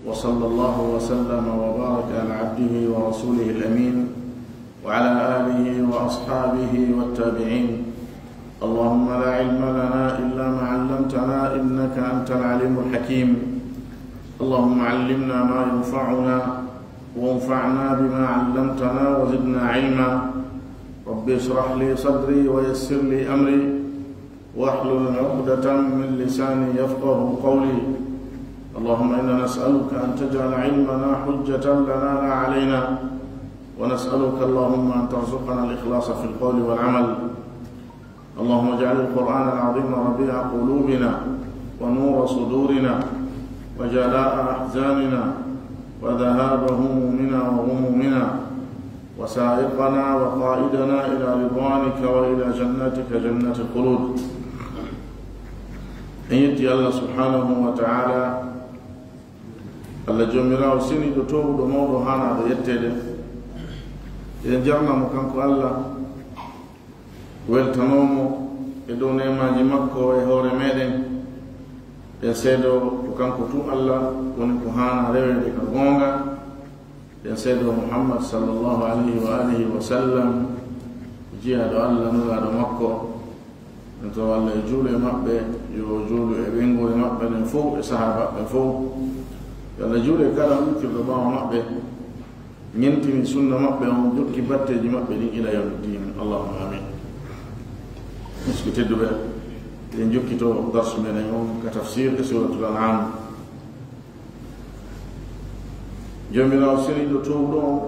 وصلى الله وسلم وبارك على عبده ورسوله الأمين وعلى آله وأصحابه والتابعين. اللهم لا علم لنا إلا ما علمتنا إنك أنت العليم الحكيم. اللهم علمنا ما ينفعنا وانفعنا بما علمتنا وزدنا علما. رب اشرح لي صدري ويسر لي أمري واحلل عقدة من لساني يفقه قولي. اللهم إنا نسألك أن تجعل علمنا حجة لنا لا علينا، ونسألك اللهم أن ترزقنا الإخلاص في القول والعمل. اللهم اجعل القرآن العظيم ربيع قلوبنا ونور صدورنا وجلاء أحزاننا وذهاب همومنا وغمومنا وسائقنا وقائدنا إلى رضوانك وإلى جنتك جنة الخلود. إن يتي الله سبحانه وتعالى الله جميرا وسيني دوتو دومو هانا دو يتيده إذن جرنا مكانكو الله weltanomo e dow nemaji makko e hoore meɗen en seedo ko kanko tun Allah woni ko hana rewede ka gonga. en seedo Muhammad sallallahu alayhi wa alihi wa sallam jiyaɗo Allah nuraɗo makko en to Allah e juulo e maɓɓe yo juulo e ɓengure maɓɓe nen fof e sahaba ɓe fof yo Allah juulo e kala ɗukkirɗo ɓawa maɓɓe ñentini sunna maɓɓe on jokki batteji maɓɓe ɗin ila yawmiddin. Allahumma amin. musko tedduɓe en jokkito darsu menen on ka tafsir e suratul an'am. jomirawo seniɗo towɗo on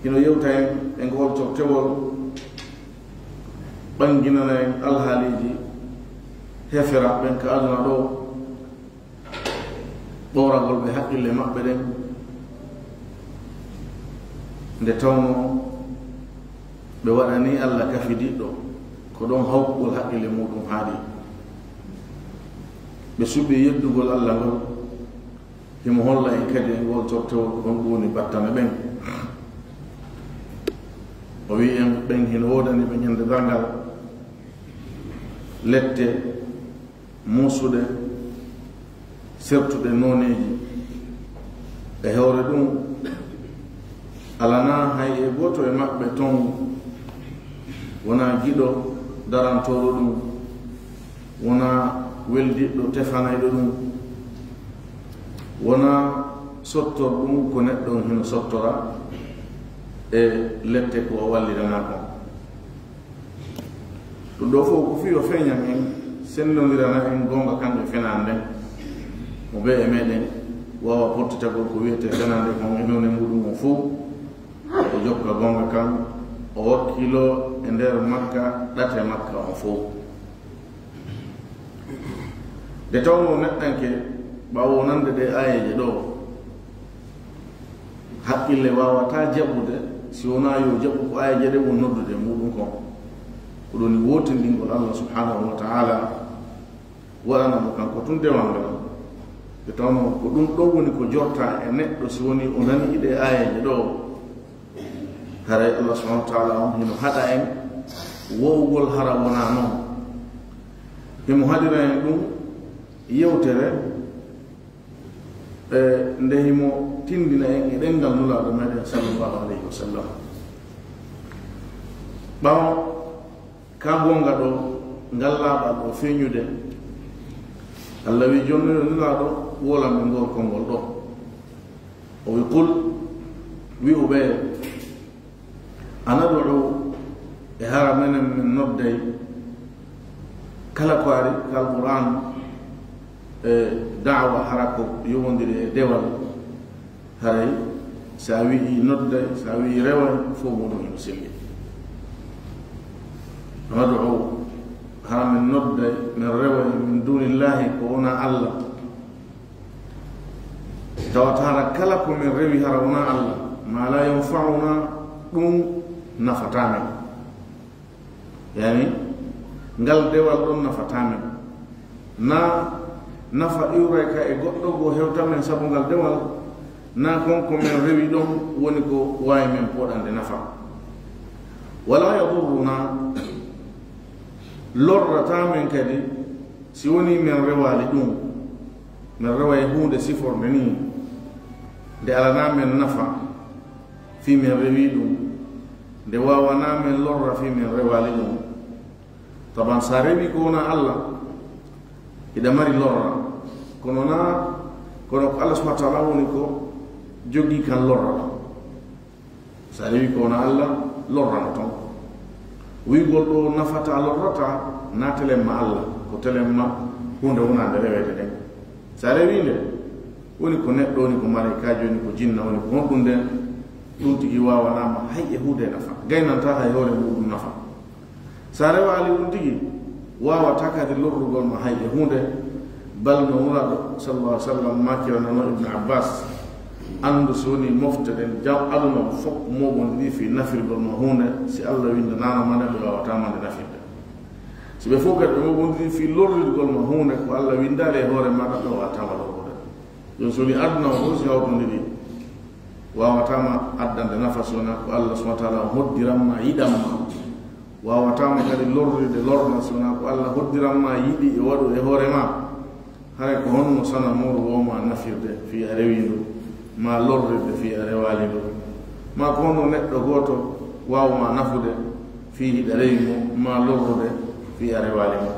ino yewta en e ngol tewol ɓanginana en alhaaliji hefera ɓen ka aduna ɗo ɓoragol ɓe haqqille maɓɓe ɗen nde tawno ɓe waɗani Allah kafidiɗɗo ko ɗon hawqugol haqqille muɗum haaɗi. ɓe suɓi yeddugol Allah ngol himo holla en kadi e ngol tortewol ko ɗon ɗuni battane ɓen. o wi en ɓen hino wodani ɓe ñande dargal lette muusuɗe sertuɗe noneji e hewre ɗum alana hay e goto e maɓɓe ton wona giɗo darantoro ɗum, wona weldiɗɗo tefanayɗo ɗum, wona sottor ɗum ko neɗɗo hino sottora e lette ko o wallidana kon. ɗum ɗo fof ko fiyo feñan en sendodirana en gonga kamɓe fenande mo ɓe e meɗen wawa portitagol ko wiyete fenande kon enone muɗum o fof o jokka gonga kan o wakkilo e nder makka ɗate makka on fof. nde tawno neɗɗanke ɓawo nande ɗe ayeje ɗo haqqille wawata jaɓude si wona yo jaɓu ko ayeje ɗe won noddude muɗum kon. ko ɗoni wotindingol Allah subhanahu wa ta'ala waɗanamo kanko tun demal ngal nde tawno ko ɗum ɗo woni ko jotta e neɗɗo si woni o nani ɗe ayeje ɗo. haray Allah subhanahu wa ta'ala on hino haɗa en wowgol hara wona noon, himo haɗira en ɗum yewtere nde himo tindina en e ɗengal nulaɗo meɗen sallallahu alayhi wa sallam. ɓawo ka gonga ɗo ngal laaɓal ɗo feñude Allah wi jonnoyo nulaɗo wolanɓe ngol konngol ɗo o wi qul wi'uɓe anad'u e hara menen min nodday kala ko ari kal qur'an e da'wa hara ko yowondiri e dewal haray sa wi'i nodday sa wi'i reway fof muɗum himo selli. anad'u hara min nodday min reway min dunillahi ko wona Allah, tawata hara kala ko min rewi hara wona Allah ma la yanfa'una ɗum nafatamen, yani ngal dewal ɗon nafatamen na nafa iwray ka e goɗɗo go hewtamen sabu ngal dewal na konko men rewi ɗon woni ko wawi men poɗande nafa. wala yadurruna lorrata men kadi si woni men rewali ɗum من روى يهود سفر مني de alana men nafa fi min rewidu de wawana men lorra fi min rewalidu taban sa rewi ko na Allah ida mari lorra kono Allah subhanahu wa ta'ala woni ko jogi kan lorra sa rewi ko na Allah lorra ton wi goldo nafata lorrata na telemma Allah ko telemma hunde wona de rewede de sa rewi de woni ko neɗɗo woni ko malaikajo woni ko jinna woni ko honɗum nden ɗum tigi wawanama hay e huude nafa gaynanta hay hoore muɗum nafa sa rewali ɗum tigi wawata kadi lorrugol ma hay e hunde bal no wuraɗo sallallahu alih w sallam makiranano ibne abbas andu so woni mofteɗen jam aduna fof moɓon ɗi fi nafirgol ma hunde si allah winda nanamane ɓe wawatamande nafirde si ɓe fof kadi ɓe moɓondiri fi lorrirgol ma hunde ko allah windali e hoore maɗa ɓe wawatama lorrude yon soni aduna o si hawtondiri wawatama addande nafa sona ko Allah subhanahu wa ta'ala hoddiranma yiɗanma wawatama kadi lorride lorna sona ko Allah hoddiranma yiɗi e waɗu e hoorema hare ko honno sana muru woma nafirde fi a rewidu ma lorrirde fi a rewalidu ma ko honno neɗɗo goto wawma nafude fi hiɗa rewi mo ma lorrude fi a rewalimo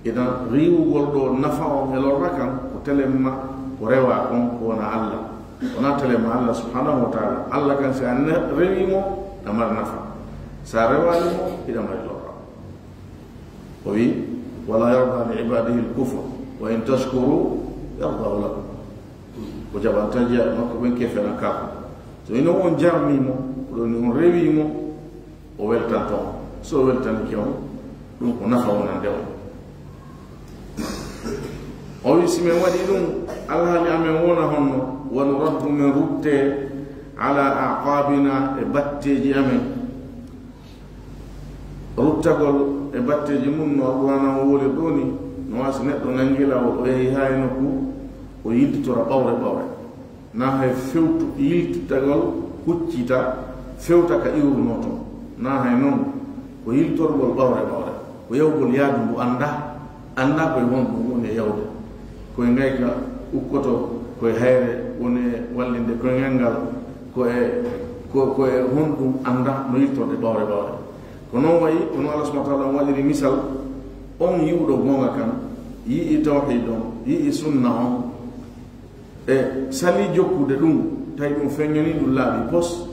idan riwugol ɗo nafa on e lorra kan ko telemma ko rewa kon ko wona Allah wona telema Allah subhanahu wa ta'ala Allah kan sa rewimo damar nafa sa rewalimo ida mari lorra o wi wala yarda li ibadihi al-kufr wa in tashkuru yardahu lakum ko jabantaji makko ben kefena kafo so ino on jarmimo ɗo ni on rewimo o weltanto so weltanike on ɗum ko nafa wonande on o wi si men waɗi ɗum alhaali amen wona honno won raddu men rutte ala aqabina e batteji amen ruttagol e batteji mum no alqur'ana o woli ɗo ni no wasi neɗɗo nangilawol o yehi hay nokku o yiltitora ɓawre ɓawre na hay fewtu yiltitagol huccita fewta ka iwruno toon na hay noon ko yiltorgol ɓawre ɓawre ko yawgol yaadu ngu anda koye wonɗum woni e yawde koye ngayka ukkoto koye hayre woni wallinde koye ngengal koye honɗum anda no yiltorde ɓawre ɓawre ko noon wayi kono Allah subhanahu wa ta'ala waɗiri misal on yiwɗo gonga kan yii tawhid on yii sunna on e sali jokkude ɗum tawi ɗum feññoni ɗum laaɓi pos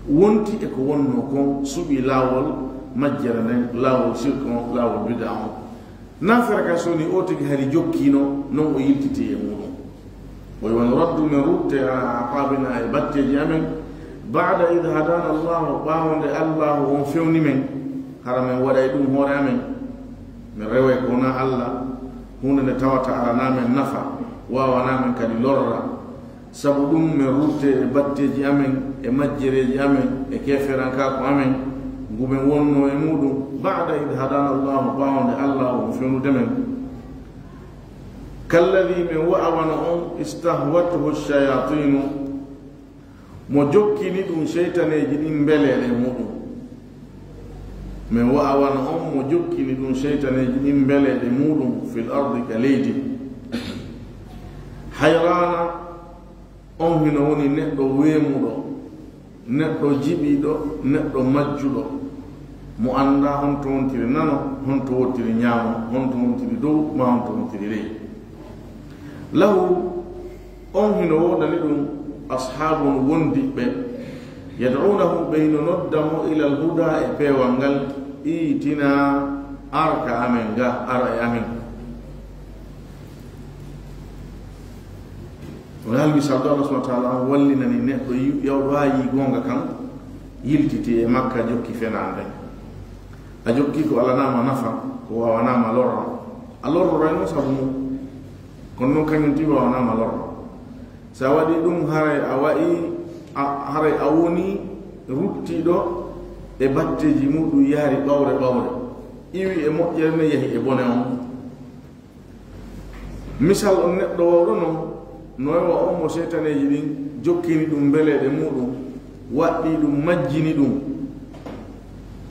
wonti e ko wonno kon suɓi laawol majjere nden laawol sirque on laawol bida on nafere ka soni o tigi hari jokkino non o yiltiti e muɗum o won raddu min rutte ala aqabina e batteji amen bada id hadana allahu ɓawonde allahu on fewni men hara men waɗay ɗum hoore amen min rewe kona allah hunde nde tawata aranamen nafa wawanamen kadi lorra sabu ɗum min rutte e batteji amen e majjereji amen e keferanka ko amen ngumen wonno e muɗum bada id hadana allahu ɓawonde allah on fewnude men kalladi min wa'awana on istahwatuhu shayatinu mo jokkini ɗum seytaneji ɗin mbeleɗe muɗum min wa'awana on mo jokkini ɗum seytaneji ɗin mbeleɗe muɗum fil ardi ka leydi hayrana on hino woni neɗɗo weemuɗo neɗɗo jiɓiɗo neɗɗo majjuɗo mo anda honto wontiri nano honto wontiri ñaamo honto wontiri dow ma honto wontiri ley lahu on hino wodani ɗum ashabun wondiɓe yad'unahu ɓeyno noddamo ila alhuda e peewal ngal itina arka amen ga ara e amen wal misal do Allah subhanahu wa ta'ala wallinani neɗɗo yawɗo ha yi gonga kan yiltiti e makka jokki fenande a jokki ko alanama nafa ko wawanama lorra a lorrorayno sabu mum kono noon kañum ti wawanama lorra sa waɗi ɗum haray a wayi haray a woni ruttiɗo e batteji muɗum yaari ɓawre ɓawre iwi e moƴƴere ne yehi e bone on misal on neɗɗo wawɗo noon no wa on mo seytaneji ɗin jokkini ɗum mbeleɗe muɗum waɗɗi ɗum majjini ɗum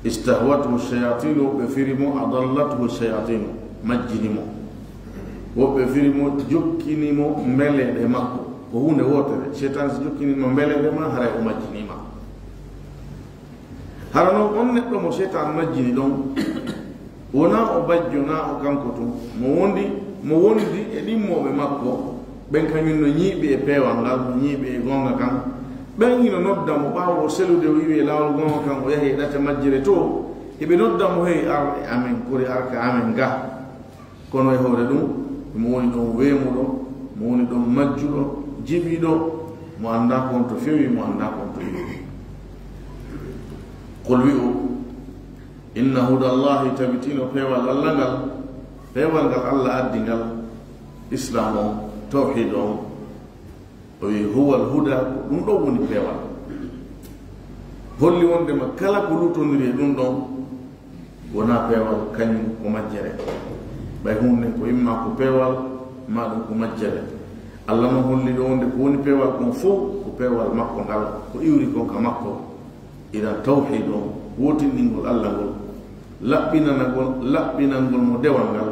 istahwatuhu shayatinu ɓe firimo adallatuhu shayatinu majjini mo woɓɓe firi mo jokkinimo mbeleɗe makko ko hunde wotere cheytan so jokkinimo mbeleɗe ma haray o majjinima hara noon on neɗɗo mo cheytan majjini ɗon wona o bajjo na o kanko tun mo wondi e ɗimmoɓe makko ɓen kañum no ñiiɓi e peewal ngal no ñiiɓi e gonga kan ɓen hino nodda mo ɓaawo o selude o wiwi e laawol gonga kan o yahi e ɗate majjere to eɓe nodda mo hey ar e amen kori arka amen ga kono e hoore ɗum mo woni ɗon weemuɗo mo woni ɗon majjuɗo jiɓiɗo mo annda kon to fewi mo annda kon to yiwi qul wi'u inna huda llahi tabitino peewal allah ngal peewal ngal allah addi ngal islam o tawhid on o wi huwa alhuda ɗum ɗon woni peewal holli wondema kala ko lutondiri e ɗum ɗon wona peewal kañum ko majjere ɓay hunde ko imma ko peewal ma ɗum ko majjere allah no holli ɗo wonde ko woni peewal kon fof ko peewal makko ngal ko iwri kon ka makko idan tawhid on wotinɗingol allah ngol laɓɓinangol mo dewal ngal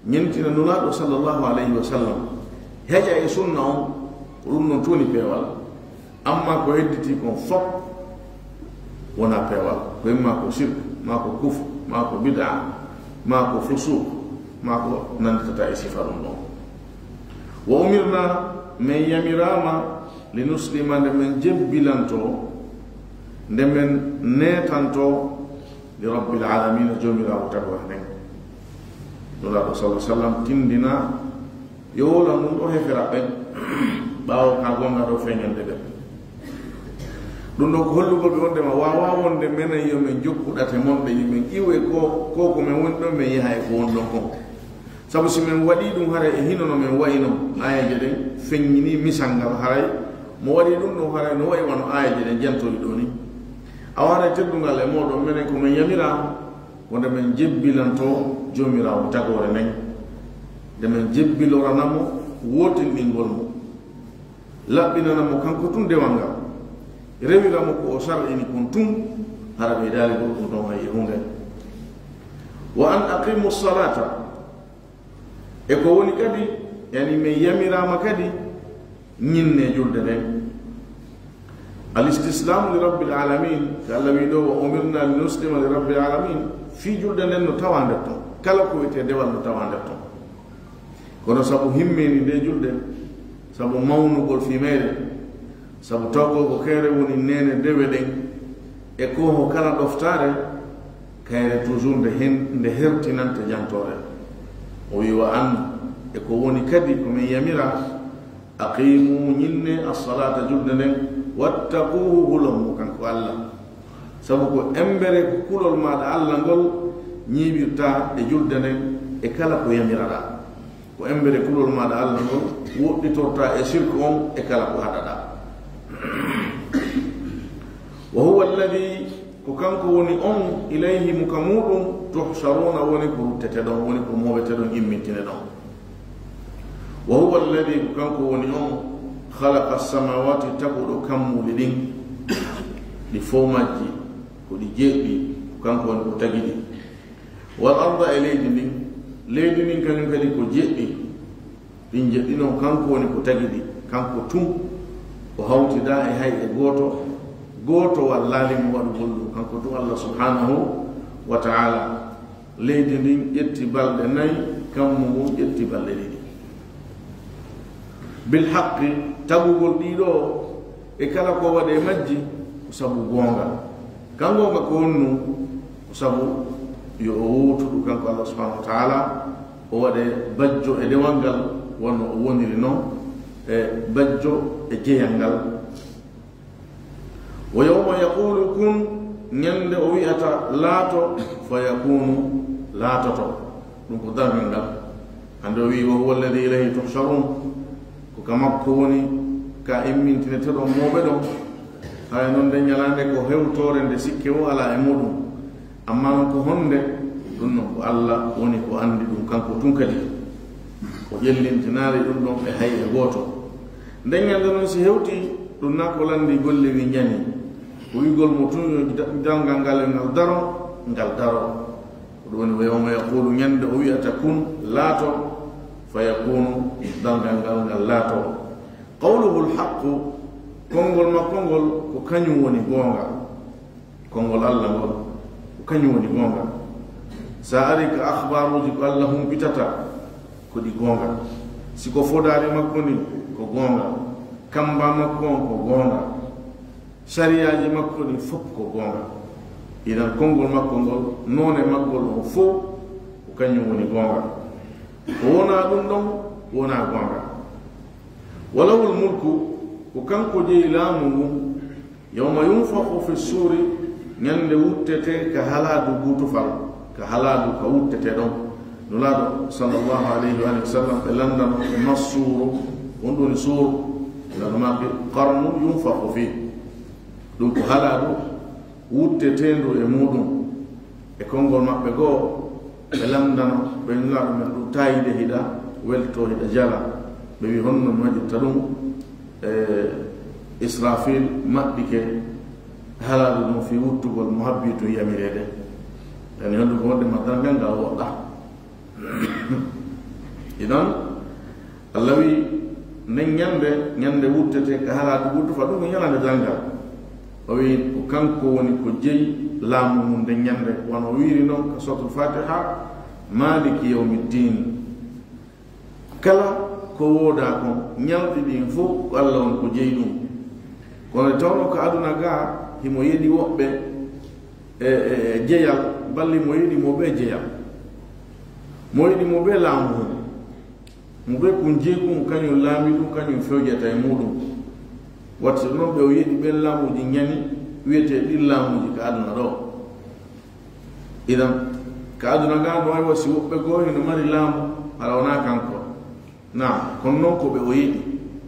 ñentina nulaaɗo sallllahu alayhi wa sallam heƴa e sunna on ko ɗum noon toni peewal amma ko hedditi kon fof wona peewal ko imma ko shirk ma ko kufre ma ko bid'a ma ko fusuk ma ko nanditata e sifa ɗum ɗon wa umirna min yamirama li nuslima nde men jebbilanto nde men netanto li rabbil alamina jomirawo tago nden nulaaɗo sallah sallam tindina yowola mum ɗo hefera ɓen ɓaawo ka gonga ɗo feñande ɓen ɗum ɗo ko hollugol ɓe wondema wawa wonde menen yo min jokkuɗate monɗe yomin iwe ko min woni ɗon min yaha e ko won ɗon kon sabu si min waɗi ɗum haray e hino no min wayino ayaje ɗen feññini misal ngal haray mo waɗi ɗum ɗum haray no wayi wano ayaje ɗen jantori ɗo ni a wara teddungal e moɗon minen ko min yamira wonde min jebbilanto jomirawo tagore nden nde min jebbiloranamo wotinɗingol mo laɓɓinanamo kanko tun dewal ngal rewiramo ko o sarɗini kon tun hara ɓe daaligol ɗum ɗon hay e hunde wa an aqimu salata e ko woni kadi yani min yamirama kadi ñinne julde nden al istislamu li rabbil alamin ko allah wi ɗo wa umirna li nuslima li rabbil alamin fi julde nden no tawa nder ton kala ko wiyete dewal no tawa nder ton kono sabu himmeni nde julde sabu mawnugol fi meɗen sabu tawgo ko kayre woni nene dewe ɗen e ko kala ɗoftare kayre toujours nde hertinante jantore o wi wa an e ko woni kadi komin yamira aqimu ñinne assalata julde nden wattaquhu hulon mo kanko allah sabu ko embere ko kulol maɗa allah ngol ñiɓirta e julde nden e kala ko yamiraɗa ko embere kulol maɗa allah ngol woɗɗitorta e sirku on e kala ko haɗaɗa wa huwa alladi ko kanko woni on ilayhi muka muɗum tuhsaruna woni ko ruttete ɗon woni ko moɓete ɗon immintine ɗon wa huwa alladi ko kanko woni on khalaqa samawati taguɗo kammuli ɗin ɗi fo majji ko ɗi jeeɗɗi ko kanko woni ko tagi ɗi wal arda e leydi ndin leydi ndin kañum kadi ko jeeɗɗi ɗin jeɗɗi noon kanko woni ko tagi ɗi kanko tun o hawtida e hay e gooto wallaalimo waɗugol ɗum kanko tun allah subhanahu wa taala leydi ndin ƴetti balɗe nayi kammu mum ƴetti balɗe ɗiɗi bilhaqqi tagugol ɗiɗo e kala ko waɗe majji ko sabu goonga kangonga ko wonnu ko sabu yo o wutuɗu kanko allah subhanahu wa taala o waɗe bajjo e dewal ngal wonno o woniri noon e bajjo e jeyal ngal wa yawma yaqulu kun ñande o wi'ata laato fa yakunu laatoto ɗum ko darngal ngal hande o wi wa huwa alladi ilayhi tuhsharun ko ka makko woni ka immintineteɗon moɓe ɗon hay noon nde ñalande ko hewtore nde sikke o ala e muɗum amma noon ko honde ɗum noon ko allah woni ko andi ɗum kanko tun kadi ko ƴellintinaari ɗum ɗon e hay e gooto nden ñande noon si hewti ɗum na ko landi golle wi ñani ko wigol mo tun yo dalngal ngal ngal daro ko ɗum woni wa yawma yaqulu ñande o wiyata kun laato فيكون دنگال لاتو قوله الحق كونغول ما كونغول كانيو وني غونغا كونغول الله غول كانيو وني غونغا سارك اخبار اللهم بتتا كودي غونغا سيكو فوداري ماكوني كو غونغا كامبا ماكون كو غونغا شريعه ماكوني فوب كو غونغا اذا كونغول ما كونغول نوني ماكول فو كانيو وني غونغا wona ɗum ɗon wona gonga walawul mulku ko kanko jeyi laamu ngun yawma yunfaku fi suri ñande wuttete ka haladu gutufal ka haladu ka wuttete ɗon nulaɗo sallllahu alayhi wa sallam ɓe landano massuru on ɗoni suuru lanumake qarnu yunfaku fi ɗum ko haladu wuttetendu e muɗum e konngol maɓɓe goo ɓe lamdano ɓe nulaɗo men ɗum tayide hiɗa welto hiɗa jala ɓe wi honno mi waɗirta ɗum israfil maɓɓike halaɗo ɗum fi wuttugol mo habbi to yamirede yani hondu ko wonde maddangal ngal woɗɗa idan allah wi nen ñande wuttete ka halaɗo wuttufa ɗum ko ñalande dangal o wi ko kanko woni ko jeyi laamu mum nde ñande wono wiiri noon ka suratul fatiha maliki yawmiddin kala ko wooda kon ñalɗi ɗin fof ko allah woni ko jeyi ɗum kono tawno ko aduna ga himo yeɗi woɓɓe e jeyal balli mo yiɗi mo ɓe jeyal mo yiɗi mo ɓe laamu mum mo ɓe kun jeyi kum kañum laami ɗum kañum fewjata e muɗum watti noon ɓe o yiɗi ɓen laamuji ñani wiyete ɗin laamuji ka aduna ɗo idan ka aduna ga no way wasi woɓɓe goo hino mari laamu ala wona kanko na kono noon ko ɓe o yiɗi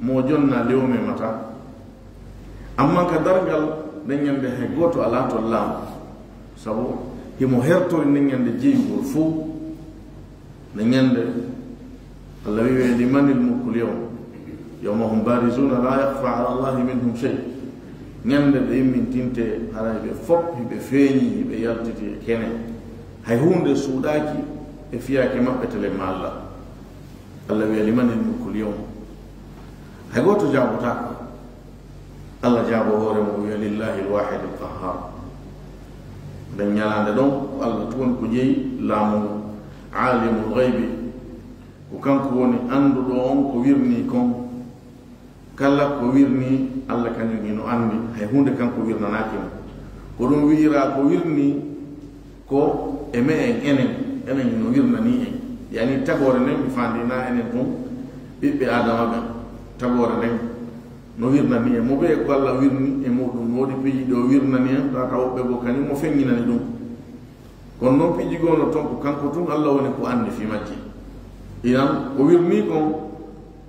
mo jonna lewme mata amma ka dargal nden ñande hay gooto ala to laamu sabu himo hertori nden ñande jeyngol fof nde ñande allah wiwe limanil mulku lyawm yawma hum barizuna la yakfa ala allahi minhum shay ñande ɗe immintinte haray ɓe fof hiɓe feeñi hiɓe yaltiti e kene hay hunde suuɗaki e fiyake maɓɓetele ma allah allah wiya limanil mulku lyawm hay goto jaabotako allah jaabo hoore mo wiya lillahi lwahid alqahar nden ñalande ɗon ko allah tuwoni ko jeeyi laamu ngu alimul gaybi ko kanko woni anduɗo on ko wirni kon kala ko wirni allah kañum ino andi hay hunde kanko wirnanaki mo ko ɗum wiira ko wirni ko e me en enen no wirnani en yani tagore nden mi fandina enen ɗum ɓiɓɓe adama ɓen tagore nden no wirnani en mo ɓe ko allah wirni e muɗum woodi piiji ɗo wirnani en tata woɓɓe go kañum mo feŋñinani ɗum kono noon piiji goo no toon ko kanko tun allah woni ko andi fi majji inan o wirni kon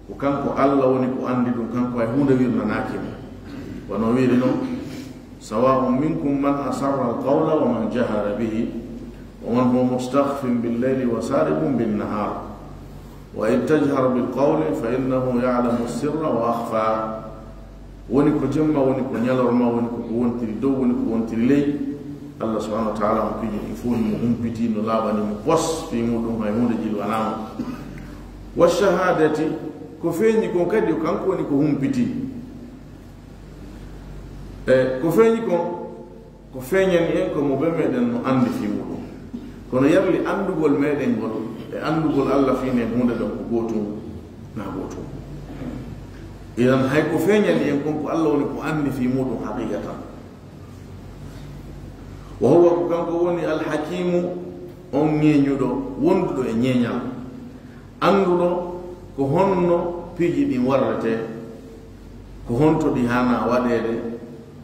ko kanko allah woni ko andi ɗum kanko hay hunde wirnanaki mo wono wiiri noon sawa'un minkum man asarra alqawla wa man jahara bihi wa man huwa mustahfin billayli wa saribun binnahar wa in tajhar bilqawli fa innahu ya'lamu sirra wa akhfa woni ko jemma woni ko ñalorma woni ko wontiri dow woni ko wontiri ley allah subhanahu wa ta'ala mo piji il faut mo humpiti no laaɓani mo pos fi muɗum hay hunde jilwanama wa shahadati ko feeñi kon kadi kanko woni ko humpiti ko feeñi kon ko feeñani en ko mo ɓe meɗen no andi fi muɗum kono yarli andugol meɗen ngol e andugol allah fine hunde ɗon ko gotum na gotum idan hay ko feeñani en kon ko allah woni ko andi fi muɗum haqiqatan wa huwa ko kanko woni alhakimu on ñeeñuɗo wonduɗo e ñeeñal anduɗo ko honno piiji ɗin warrete ko honto ɗi hana waɗede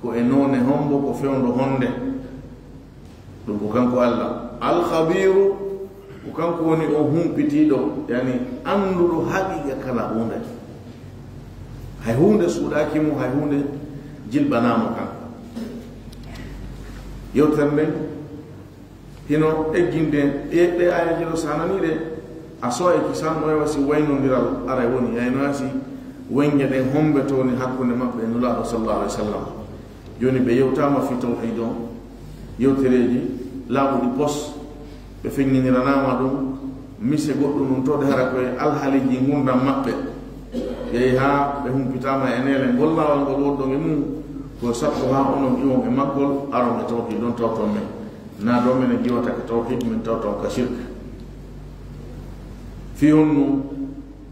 ko e noone hombo ko fewndo honde ɗum ko kanko allah alkhabiru ko kanko woni o humpitiɗo yani anduɗo haqiqa kala hunde hay hunde suuɗakimo hay hunde jilɓanamo kanko yewtere nden hino egginde ɗe ayaji ɗo sananiɗe a so e kisan no wasi waynodiral ara woni ayno wasi wayñe ɗen hombe towni hakkunde maɓɓe e nulaɗo sallallahu alih w sallam joni ɓe yewtama fi tawhid o yewtereji laaɓuɗi pos ɓe feŋñiniranama ɗum mise goɗɗum ɗum tode hara koye alhaaliji gurdam maɓɓe yehi ha ɓe humpitama e nele gollawal ngol wonɗon e mum ko sappo ha onon iwon e maggol aron e tawhid ɗon tawton men na ɗo mene jiwata ko tawhid min tawton ka shirk fi honnu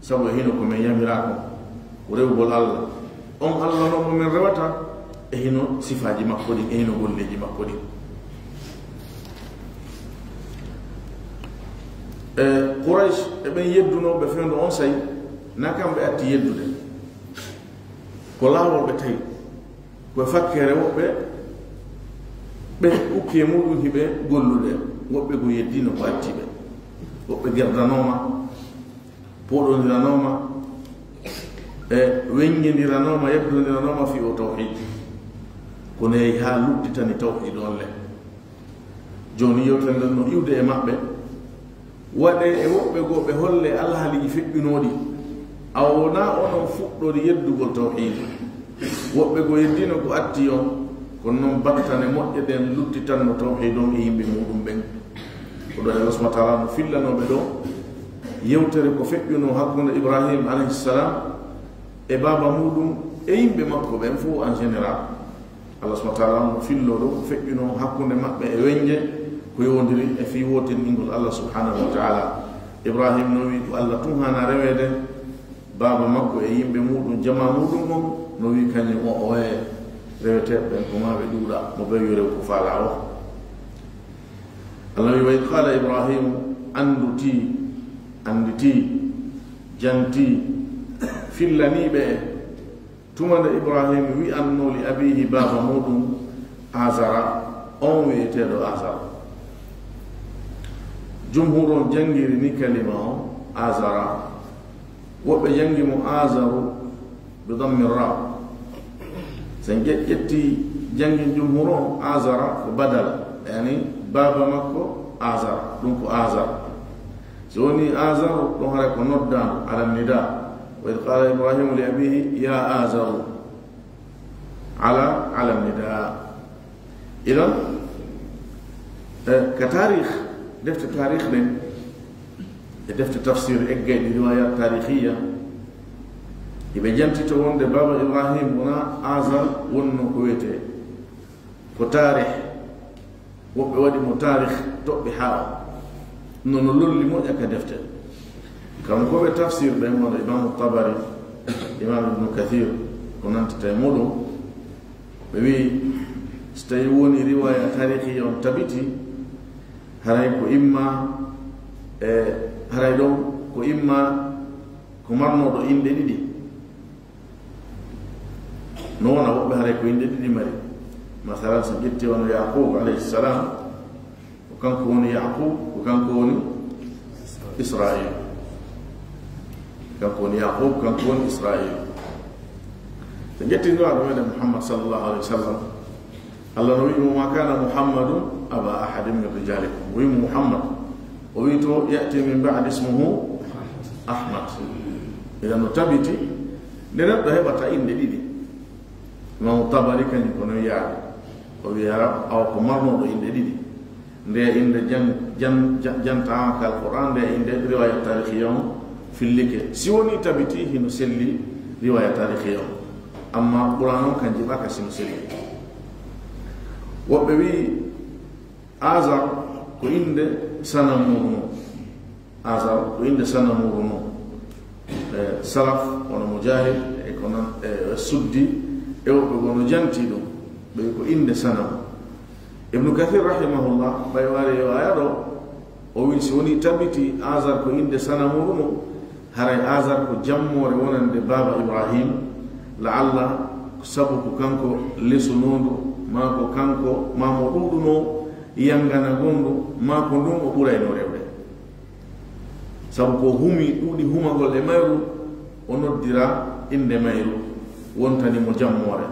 sabu e hino ko min yamira ko rewgol allah on allah noon mo min rewata e hino sifaji makko ɗin e hino golleji makko ɗin e Quraysh e ɓen yeddunoɓe fewndo on sayi na kamɓe atti yeddude ko laawol ɓe tawi koye fakkere woɓɓe ɓe ukki e muɗum hiɓe gollude woɓɓe ko yeddino ko attiɓe woɓɓe gerdanoma poɗodiranoma e weññidiranoma yeddodiranoma fi o tawhid kono yehi ha luɗɗitani tawhid on le joni yewtere nden no iwde e maɓɓe waɗe e woɓɓe goo ɓe holle alhaaliji feƴƴunoɗi awona onon fuɗɗode yeddugol tawhid woɓɓe goo yeddino ko atti on kono noon battane moƴƴe ɗen luttitanno tawhid on e yimɓe muɗum ɓen ko ɗo Allah subhanahu wa ta'ala no fillanoɓe ɗo yewtere ko feƴƴuno hakkunde Ibrahim alayhi salam e baba muɗum e yimɓe makko ɓen fof en général Allah subhanahu wa ta'ala no fillo ɗo ko feƴƴuno hakkunde maɓɓe e weñje ko yowdiri e fi wotinɗingol Allah subhanahu wa ta'ala Ibrahim no wi ko Allah tun hana rewede baba makko e yimɓe muɗum jama muɗum on no wi kañum o oye reweteɓe ɓen ko maɓe ɗuuɗa mo ɓe yo rew ko faala o Allah wi wa id qala Ibrahimu anditi janti fillaniɓe e tumande Ibrahim wi anno li abihi baba muɗum Azara on wiyeteɗo Azara jumhur on jangiri ni kalima o Azara woɓɓe jangi mo Azaru bi dammi ra sen ƴetti jangi jumhur on Azara ko badal yani baba makko Azara ɗum ko Azara so woni Azaru ɗon hara ko nodda ala nida wa id qala Ibrahimu li abihi ya Azaru ala nida idan ka tarikh defte tarikh ɗen e defte tafsir eggayɗi riwayat tarikhiya iɓe jantito wonde baba Ibrahim wona Azar wonno ko wiyete ko tarikh woɓɓe waɗi mo tarikh toɓɓe haa nono lolli moƴƴa ka defte kam koɓe tafsir ɓen wona Imam Tabari Imam Ibn Kathir ko nantata e muɗum ɓe wi so tawi woni riwaya tarikhiya on tabiti haray ko imma haray ɗon ko imma ko marnoɗo inde ɗiɗi no wona woɓɓe haray ko inde ɗiɗi mari masalan so ƴetti wono Yaqub alayhi salam ko kanko woni Yaqub ko kanko woni Israil kanko woni Yaqub kanko woni Israil so ƴettinɗo meɗen Muhammad sallallahu alayhi wa sallam Allah no wiimo ma kana Muhammadun aba ahadin min rijalikum wiimo Muhammad o wi to yati min ba'di ismuhu Ahmad idan no tabiti nde neɗɗo heɓata inde ɗiɗi Imam Tabari kañum kono yaade o wiyara aw ko marnoɗo inde ɗiɗi nde inde jantama ka alquran nde inde riwaya tarikhiya on fillike si woni tabiti hino selli riwaya tarikhiya on amma quran on kan jiɓaka sino selli woɓɓe wi Azar ko inde sanamuru mum Azar ko inde sanamuru mum salaf wono Mujahid e kono suddi e woɓɓe gono janti ɗum ɓe ko inde sanamu Ibn Kathir rahimahullah ɓay wari yo aya ɗo o wi so woni tabiti Azar ko inde sanamuru mum haray Azar ko jammore wonande baba Ibrahim la'alla sabu ko kanko lesunondu ma ko kanko ma mo ɗuɗuno yangana gonɗu ma ko ndun o ɓurayno rewde sabu ko humi ɗuuɗi humagol e mayru o noddira inde mayru wontani mo jammore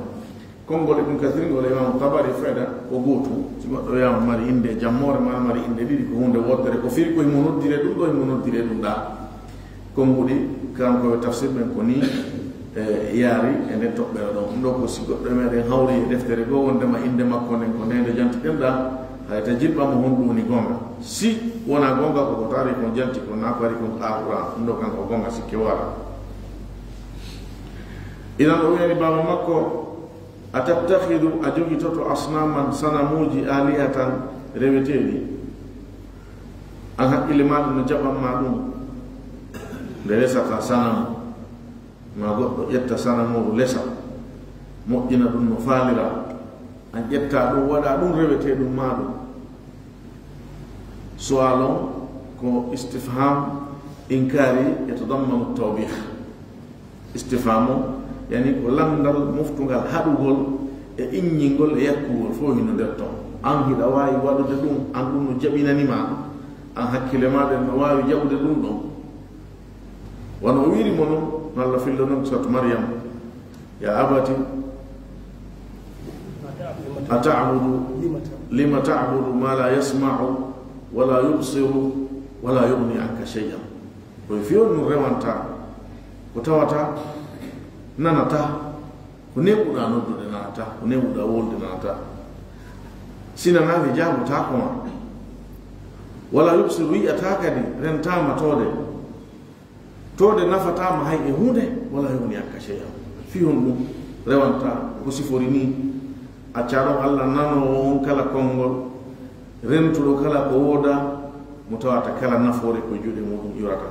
konngol Ibn Kathir ngol Imam Tabari feeɗa ko gootu si goɗɗo wiyama mari inde jammore ma mari inde ɗiɗi ko hunde woddere ko firi ko himo noddire ɗum ɗo himo noddire ɗum ɗa konnguɗi kankoɓe tafsir ɓen ko ni yaari e nden toɓɓere ɗon ɗum ɗo ko si goɗɗo meɗen hawri e deftere goo wondema inde makko nden ko ndende jantiɗen ɗa hay ta jibba mo hondu ni gonga si wona gonga ko tari ko janti ko na ko ari ko ahura ndo kan ko gonga si kiwara ila o yani baba makko atabtakhidu ajugi toto asnaman sanamuji alihatan reweteli an hakkille maɗum no jaɓanma ɗum nde lesata sanam ma goɗɗo ƴetta sanamuɗo lesa moƴƴina ɗum no faalira an ƴetta ɗum waɗa ɗum rewete ɗum maɗum sualon ko istifham inkari yatadammanu tawbih istifhamu yani ko landal moftugal haɗugol e inñingol e yakkugol fo hino nder ton an hiɗa wawi waɗude ɗum an ɗum no jaɓinanima an hakkille maɗen no wawi jaɓude ɗum ɗon wono o wirimo noon no Allah fillo noon sot Maryam ya abati ata'budu lima ta'budu ma la yasma'u wala yubsiru wala yughni anka shay'an ko fiyon no rewanta ko tawata nanata ko neɓuɗa noddude nanata ko neɓuɗa wolde nanata sinanaade jaabota koma wala yubsiru yi'ata kadi rentama tode nafatama hay e hunde wala yoni akka shay'a fi hon ɗum rewanta ko sifori ni accaɗo Allah nanowo on kala konngol rentuɗo kala ko wooda mo tawata kala nafoore ko juuɗe muɗum yurata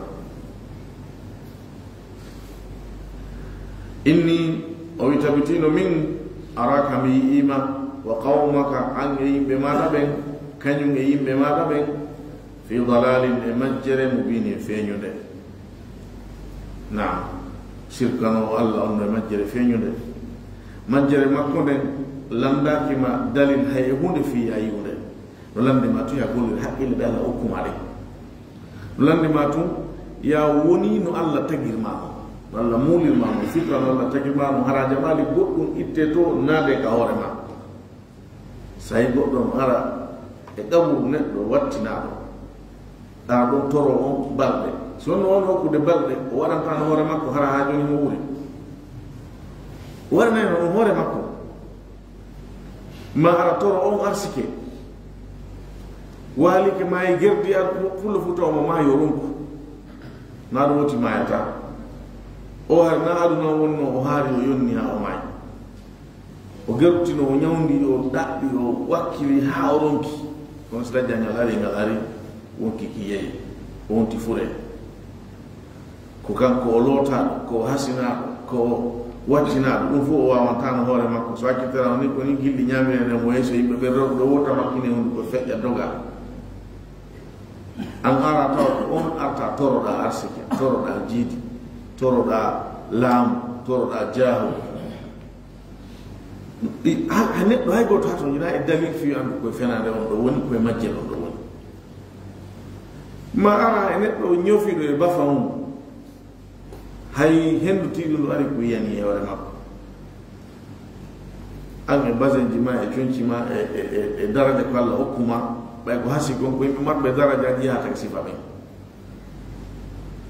inni o wi tabitino min araka mi yi'ima wa qawmaka an e yimɓe maɗa ɓen kañum e yimɓe maɗa ɓen fi dalalin e majjere mubini feeñude naam sirkanowo Allah on no e majjere feeñude majjere makko nden landakima dalil hay e hunde fi ayude no landima tu ya gollir haqqille ɓe Allah hokkuma ɗe no landima tu ya woni no Allah tagirmama no Allah muulirmama fitra no Allah tagirmama haraja mali goɗɗum itte to naade ka hoorema sayi goɗɗon ara e ɗamuru neɗɗo wattinaɗo ɗa ɗon toro on balɗe sonno on hokkude balɗe o waɗantano hoore makko hara ha joni mo wuri waɗanayno on hoore makko ma ara toro on arsike waalike mayi gerdi ar fulla futawmo ma yo ronku na ɗum woti mayata o har na aduna wonno o haari o yonni ha o maayi o gertino o ñawdi o ɗaɓɓi o wakkili ha o ronki kono so dañƴa ngal ari wonki ki yeyi o wonti fure ko kanko o lootaɗo ko hasinaɗo ko wattinaɗo ɗum fof o wawantano hoore makko so hakkitara ni ko ni gilɗi ñaminene mo yeeso yimɓe ɓe rewɓe ɗo wota makkine hunde ko feƴƴa doga an ara taw ko on arta toroɗa arsike toroɗa jiidi toroɗa laamu toroɗa jaahu ha neɗɗo hay goto hato jina e dalil fi andu koye fenade on ɗo woni koye majjel on ɗo woni ma ara e neɗɗo ñofiɗo e bafa mum hay hendutiɗo ndu ari ko yiyani e hoore makko an e basenji ma e coñci ma e daraja ko Allah hokkuma ɓay ko hasi gon ko yimɓe matɓe darajaji yahata sifa ɓen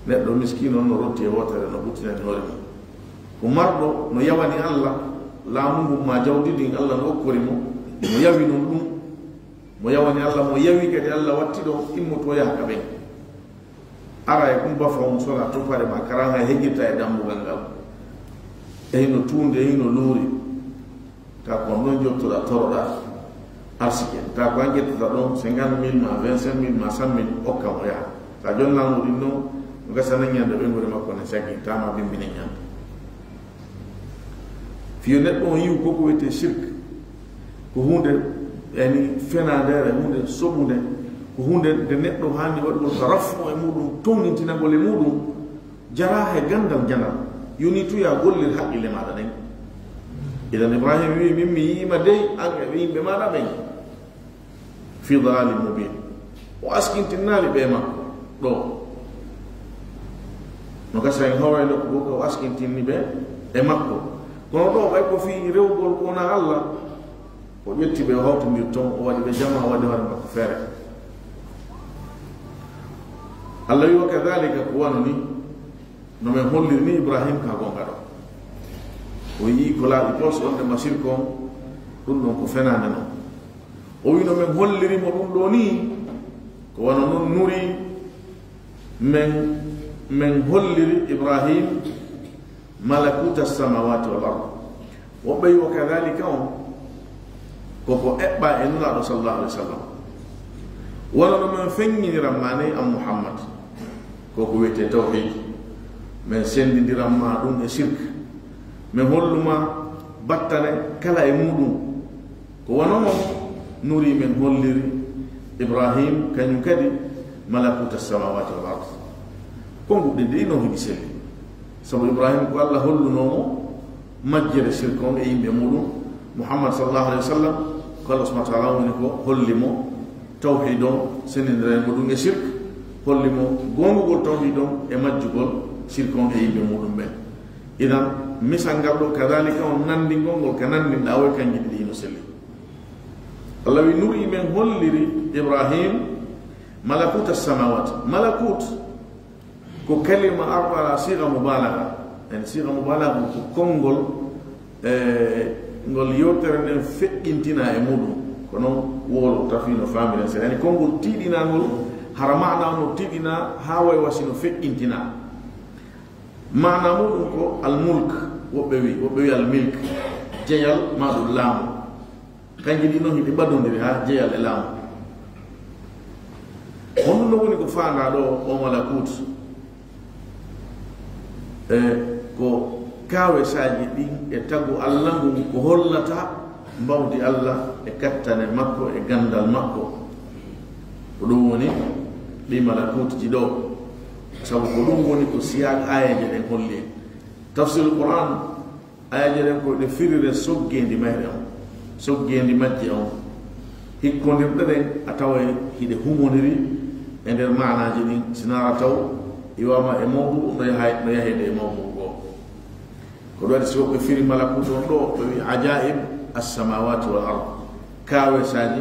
neɗɗo miskino on no rotti e wotere no ɓuttinani hoore mum ko marɗo no yawani Allah laamu ngu ma jawdidin Allah no hokkori mo mo yawi non ɗum mo yawani Allah mo yawi kadi Allah wattiɗo immoto yahaka ɓen ara e kum bafa on sona tupare ma karan hay heƴƴirta e dambugal ngal e hino tuunde e hino luuri ta ko on ɗon jottoɗa toroɗa arsike ta ko an ƴettata ɗon 50 000 ma 25 000 ma 100 000 okka mo yaha sa jonnamo ɗin noon o gasana ñande ɓengure makko ne saggi tama bimbine ñande fiyo neɗɗo on yiw koko wiyete shirk ko hunde yani fenadere hunde soɓude ko hunde nde neɗɗo hanni waɗugol ko rafo e muɗum townintinagol e muɗum jara he gandal janal yoni tuya gollir haqqille maɗa ɗen idan Ibrahima wi min mi yiima dey an e yimɓe maɗa ɓen fi dalalin mubin o askintinnali ɓe makko ɗo no gasa en hawayno ko ɗo o askintinni ɓe e makko kono ɗo ɓay ko fi rewgol kona Allah o ƴetti ɓe o hawtodir toon o waɗi ɓe jama o waɗi hoore makko feere Allah wi wa kadhalika ko wano ni no men hollir ni Ibrahim ka gonga ɗo o yii ko laaɓi tos onde masir kon ɗum ɗon ko fenande noon o wino men holliri mo ɗum ɗo ni ko wono non nuri men holliri Ibrahim malakuta samawati wal ard woɓɓe wi wa kadhalika on koko eɓɓa e nuraɗo sallallahu alaihi wa sallam wala no men feŋŋiniran mane am Muhammad koko wiyete tawhid men sendidiran ma ɗum e shirk men holluma battane kala e muɗum ko wonomo nuri men holliri Ibrahim kañum kadi malakuta samawati wal ard konguɗe ɗi no hiɗi selli sabu Ibrahim ko Allah hollunomo majjere shirk on e yimɓe muɗum Muhammad sallallahu alaihi wa sallam ko Allah subhanahu wa ta'ala woni ko hollimo tawhid on senindira mo ɗum e shirk hollimo gongugol tawhid on e majjugol shirk on e yimɓe muɗum ɓen idan misal ngal ɗo kadalika on nandingol ngol ka nandinɗa way kanji ɗiɗi no selli Allah wi nuri men holliri Ibrahim malakuta samawat malakut ko kalima arba siga mubalaga en siga mubalaga ko kongol ngol yewtere nden feƴƴintina e muɗum kono wolo tafino famille sen yani kongol tiiɗinangol hara mana no tiiɗina ha way wasino feƴƴintina mana muɗum ko almulk woɓɓe wi almilk jeyal maɗum laamu kanji ɗi noon hiɗi ɓadodiri ha jeyal e laamu honɗum no woni ko fanda ɗo o malakut ko kawe saji ɗin e tagu Allah ngu ko hollata mbawdi Allah e kattane makko e gandal makko ko ɗum woni ɗi malakutji ɗo sabu ko ɗum woni ko siyaq ayaje ɗen holli tafsirul Qur'an ayaje ɗen ko ɗe firire soggendi mayre on soggendi majje on hikkondirɗe ɗen a tawa hiɗe humoniri e nder manaji ɗin sinara taw iwama e mawdu no yahede e mawdu goo ko ɗo waɗi so ɓe firi malakut on ɗo ɓe wi ajaib assamawati wal ard kawe saji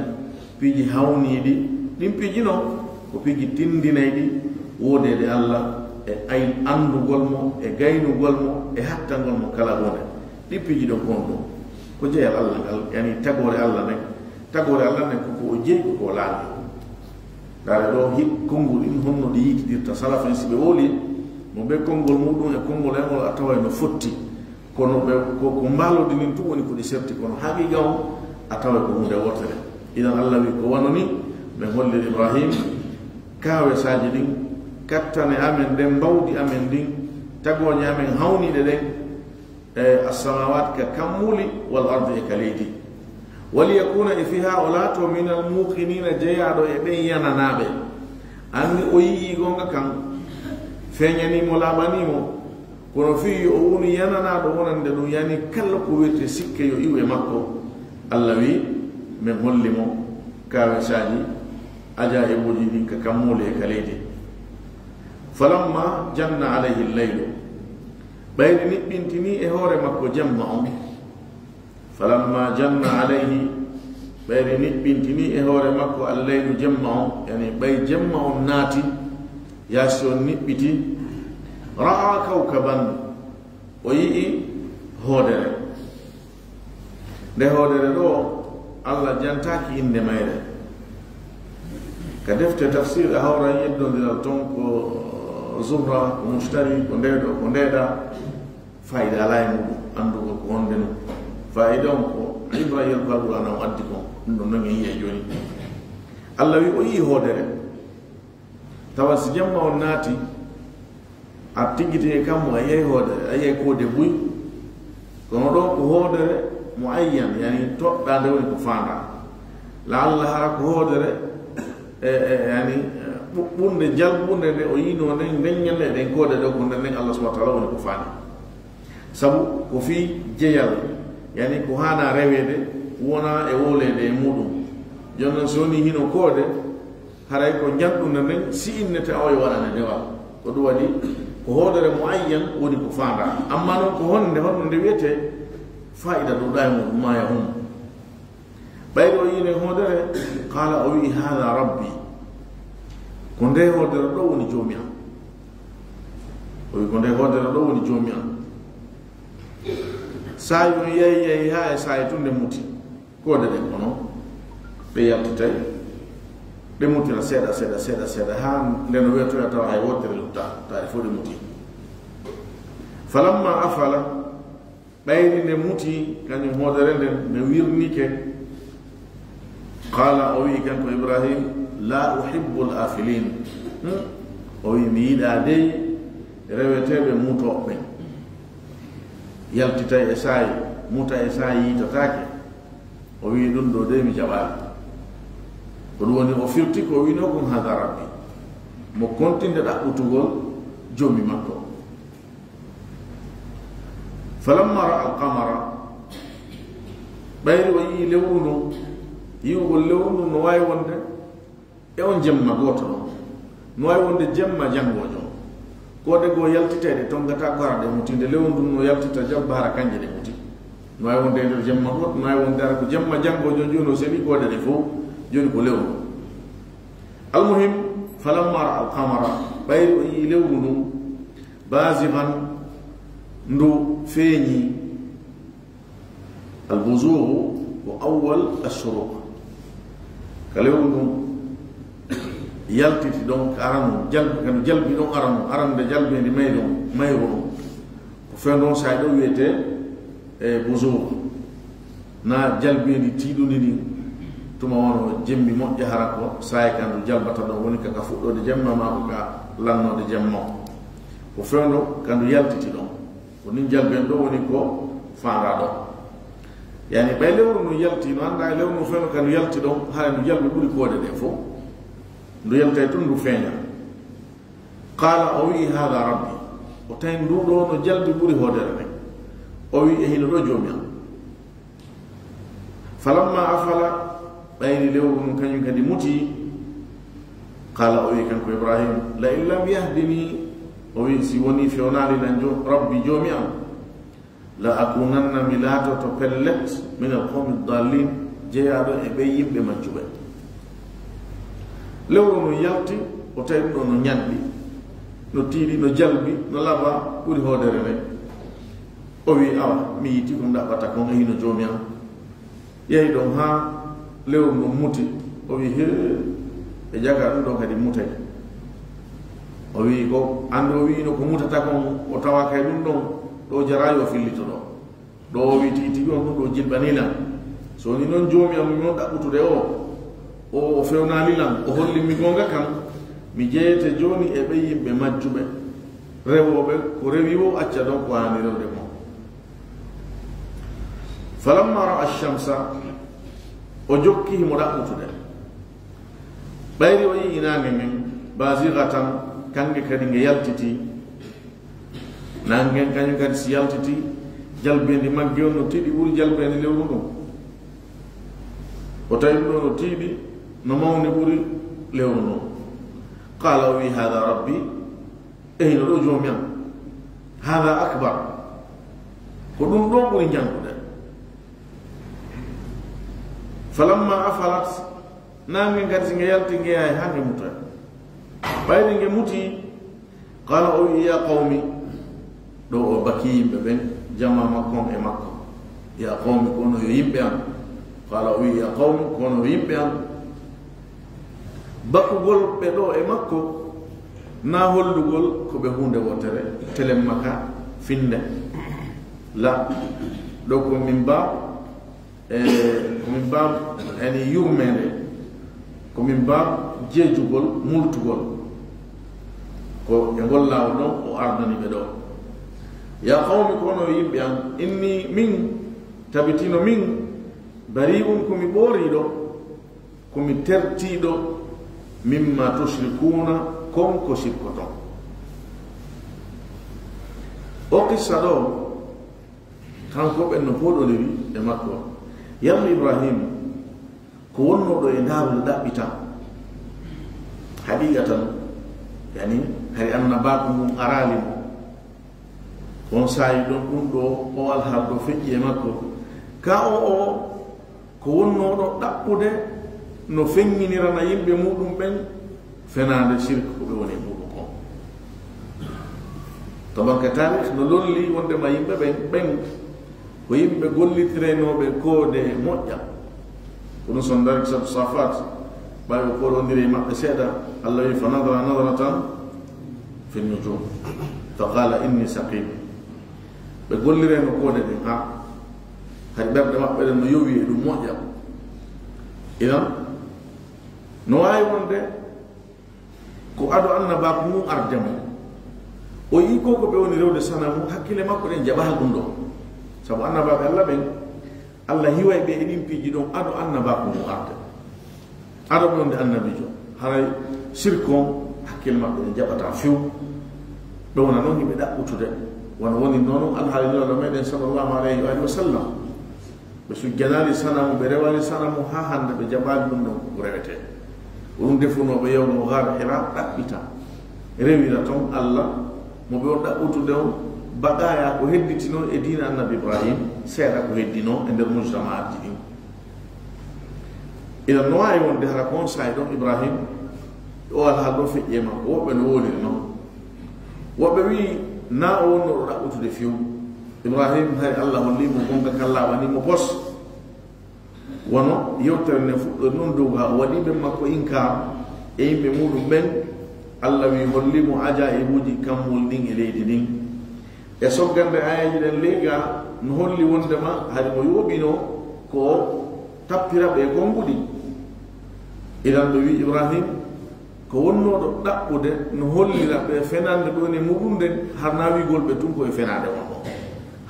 piiji hawniɗi ɗin piiji noon ko piiji tindinayɗi wodede Allah e ay andugol mo e gaynugol mo e hattangol mo kala wone ɗin piiji ɗon kon ɗum ko jeyal Allah ngal yani tagore Allah nen koko o jeyi koko laaɓi dare ɗo konngol in honno ɗi yikidirta salafen si ɓe woli mo ɓe konngol muɗum e konngol engol a tawa no fotti kono ɓe ko mbalodi nin tu woni ko ɗi serti kono haqiqa on a tawa ko hunde wotere idan Allah wi ko wanoni ɓe hollir Ibrahim kawe saji ɗin kattane amen ɗen mbawdi amen ɗin tagoñe amen hawniɗe ɗen e assamawat ka kammuli wal ardi e ka leydi waliyakuna e fi haola to min almuqinina jeyaɗo e ɓen yananaɓe anni o yii gonga kan feñanimo laaɓanimo kono fi o woni yananaɗo wonande ɗum yani kala ko wiyete sikke yo iwe makko Allah wi min hollimo kawe saji ajaibuji ɗin ka kammule e ka leydi falamma janna alayhi lleylu ɓayri niɓɓintini e hoore makko jamma on falamma janna alayhi ɓayri niɓɓintini e hoore makko alleylu jamma on yani ɓay jamma on naati yaasi on niɓɓiti ra'a kawkaban o yi'i hoodere nde hoodere ɗo Allah jantaki inde mayre ka defte tafsir a hawra yeddodiral ton ko zuhra ko mushtari ko ndeɗo ko ndeeɗa fayida ala e muɗum andugo ko wonde no fayida on ko ibra yel ko alqur'ana o addi kon ɗum ɗon non e yiye joni Allah wi o yii hoodere tawa si jamma on naati a tiggiti e kammo a yehi hoodere a yehi koode buy kono ɗo ko hoodere mo ayyan yani toɗɗa nde woni ko fanda la Allah hara ko hoodere yani ɓuɓɓunde jalɓunde nde o yino nden ndeññalle ɗen koode ɗo ko nden Allah subhanahu wa ta'ala woni ko fani sabu ko fi jeyal yani ko hana rewede wona e wolede e muɗum jonnon so woni hino koode haray ko janɗunde nden si innete o e waɗane dewa ko ɗum waɗi ko hoodere mo ayyan woni ko fanda amma noon ko honde nde wiyete fa'ida ɗuɗa e muɗum ma yahum ɓayri o yine hoodere qala o wi hada rabbi ko nde hoodere ɗo woni joomi am o wi ko nde hoodere ɗo woni joomi am sayi on yeyi ha e sayi tunde muti koode ɗen kono ɓe ɓe yaltitay ɗe mutira seeɗa ha leno wetoya tawa hay wottere lutta taade fof ɗe muti falamma afala ɓayri nde muti kañum hoodere nden nde wirnike qala o wi kanko ibrahim la uhibbu l afilin o wi mi yiɗa dey reweteɓe mutoɓe yaltitay e saayi muta e saayi yitatake o wi ɗum ɗo de mi jaɓaali ko ɗum woni o firti ko wino kon hada rabbi mo kontinde ɗaɓɓutugol joomi makko falamma ra alqamara ɓayri o yii lewru ndu yiwugol lewru ndu no wawi wonde e on jemma goto ɗon no wawi wonde jemma janngojo kode goo yaltitede tongata ko ara ɗe muti nde lewru ndu no yaltita jabba hara kanje ɗe muti no wawi wonde nder jemma goto no wawi wonde ara ko jemma janngojo joni o seeɗi kode ɗe fof joni ko lewru almuhim falamma ra alqamara ɓayri o yii lewru ndu basihan ndu feeñi albuzuru ko awwal ashuruq ka lewru ndu yaltiti ɗon ko arano jalbi kano jalbi ɗon arano arande jalbedi may ɗon mayro ɗum ko fen ɗon sa ɗo wiyete e buzur na jalbedi tiiɗuɗi ɗi tuma wono jemmi moƴƴa hara ko saye kandu jalbata ɗon woni kaka fuɗɗode jemma ma ko ka lannode jemma ko fen ɗo kandu yaltiti ɗon ko nin jalben ɗo woni ko faanda ɗo yani ɓay lewru ndu yalti no annda lewru ndu fen kandu yalti ɗon hara ndu jalbi ɓuri koode ɗe fof ndu yaltay tun ndu feeña qala o wi hada rabbi o tawi nduɗo no jalbi ɓuri hoodere nden o wi e hino ɗo joomi am falamma afala ɓayri lewru ndu kañum kadi muti qala o wi kanko ibrahim la in lam yahdini o wi si woni fewnali nan rabbi joomi am la akunanna mi laatoto pellet min alqawmi dallin jeeyaɗo e ɓe yimɓe majjuɓe lewru no yalti o tawi ɗum ɗo no ñanɗi no tiiɗi no jalbi no laba ɓuri hoodere nde o wi awa mi yiti ko ɗaɓɓata kon e hino joomi am yehi ɗon ha lewru no muti o wi he e jaga ɗum ɗo kadi mutay o wi ko ande o wino ko mutata kon o tawa kay ɗum ɗon ɗo jarayi o fillito ɗo ɗo o wi tigi tigi on ɗum ɗo jilɓanilan so ni noon joomi am mi noon ɗaɓɓutude o fewnalilan o hollinmi gonga kam mi jeyete joni e ɓe yimɓe majjuɓe rewoɓe ko rewi o acca ɗon ko hani rewde mo falamma ra alchamsa o jokki himo ɗaɓɓutude ɓayri o yi inange men basigatan kange kadi nge yaltiti nangen kañum kadi si yaltiti jalbendi magge on no tiiɗi ɓuri jalbendi lewru ɗum o tawi ɗo no tiiɗi no mawni ɓuri lewru ɗum qala o wi hada rabbi e hino ɗo joomi am hada akbar ko ɗum ɗo ɓuri jangude falamma afalat nangen kadi si nge yalti nge yahay ha nge mutoy ɓayri nge muti qala o wi ya qawmi ɗo o baki yimɓe ɓen jama makkon e makko ya qawmi kono yo yimɓe am qala o wi ya qawmi kono yo yimɓe am bakkugol ɓe ɗo e makko na hollugol ko ɓe hunde wotere telen maka finde la ɗo ko min ba eni yurmede ko min ba jeejugol multugol ko e ngol laawo ɗon o ardani ɓe ɗo ya qawmi kono yimɓe am inni min tabitino min bari komi ɓooriɗo komi tertiɗo mimma tushrikuna konko sirkoton o qissa ɗo kanko ɓen no poɗoliri e makko yalno ibrahim ko wonnoɗo e ndaawol ɗaɓɓita haqiqatan yani hari annabako mum arali mo on saayi ɗon ɗum ɗo o alhaal ɗo feƴƴi e makko ka o ko wonnoɗo ɗaɓɓude no feŋŋinirana yimɓe muɗum ɓen fenade sirque ko ɓe woni muɗum on to banque tarih no lolli wondema yimɓe ɓen ko yimɓe gollitirenoɓe koode moƴƴa kono son dar sab safat bayo ko do ndiri mabbe seda Allah yi fa nadara nadaratan fi nujum fa qala inni saqim be gollire no ko de ha hay berde mabbe no yowi dum moƴƴam idan no ay wonde ko ado annaba ko mum ardemo o yi ko be woni rewde sanamu hakkile makko den jabal dum do sabu annaba be Allah ben Allah hiway be edin piji don ado annaba ko mum arde ado wonde annabi jo haray sirko hakkile makko den jabata fiw be wona non be dabbutude wona woni nono alhaalino do meden sallallahu alaihi wa sallam be su janali sanamu be rewali sanamu ha hande be jabal dum do ko rewete defuno be yawno gar hira dabbita rewira ton Allah mo be on dabbutude on bagaya ko hedditino e diina annabi Ibrahim seeda ko heddino e nder mujtamaat din ila no ay wonde hara kon saydo Ibrahim o ala do fejjema wobe no woni no wobe wi na o no dabbutude fiu Ibrahim hay Allah holli mo gonga kala wani mo pos wono yewtere ne fuɗɗo non dow ga waɗi ɓe makko inka e yimɓe muɗum ɓen Allah wi hollimo ajaibuji kammol ɗin e leydi ɗin e soggande ayaji ɗen lega no holli wondema hade mo yoɓino ko tappira ɓe gonguɗi idan ɓe wi Ibrahim ko wonnoɗo ɗaɓɓude no hollira ɓe fenande ɗon e muɗum nden har nawigol ɓe tun koye fenade on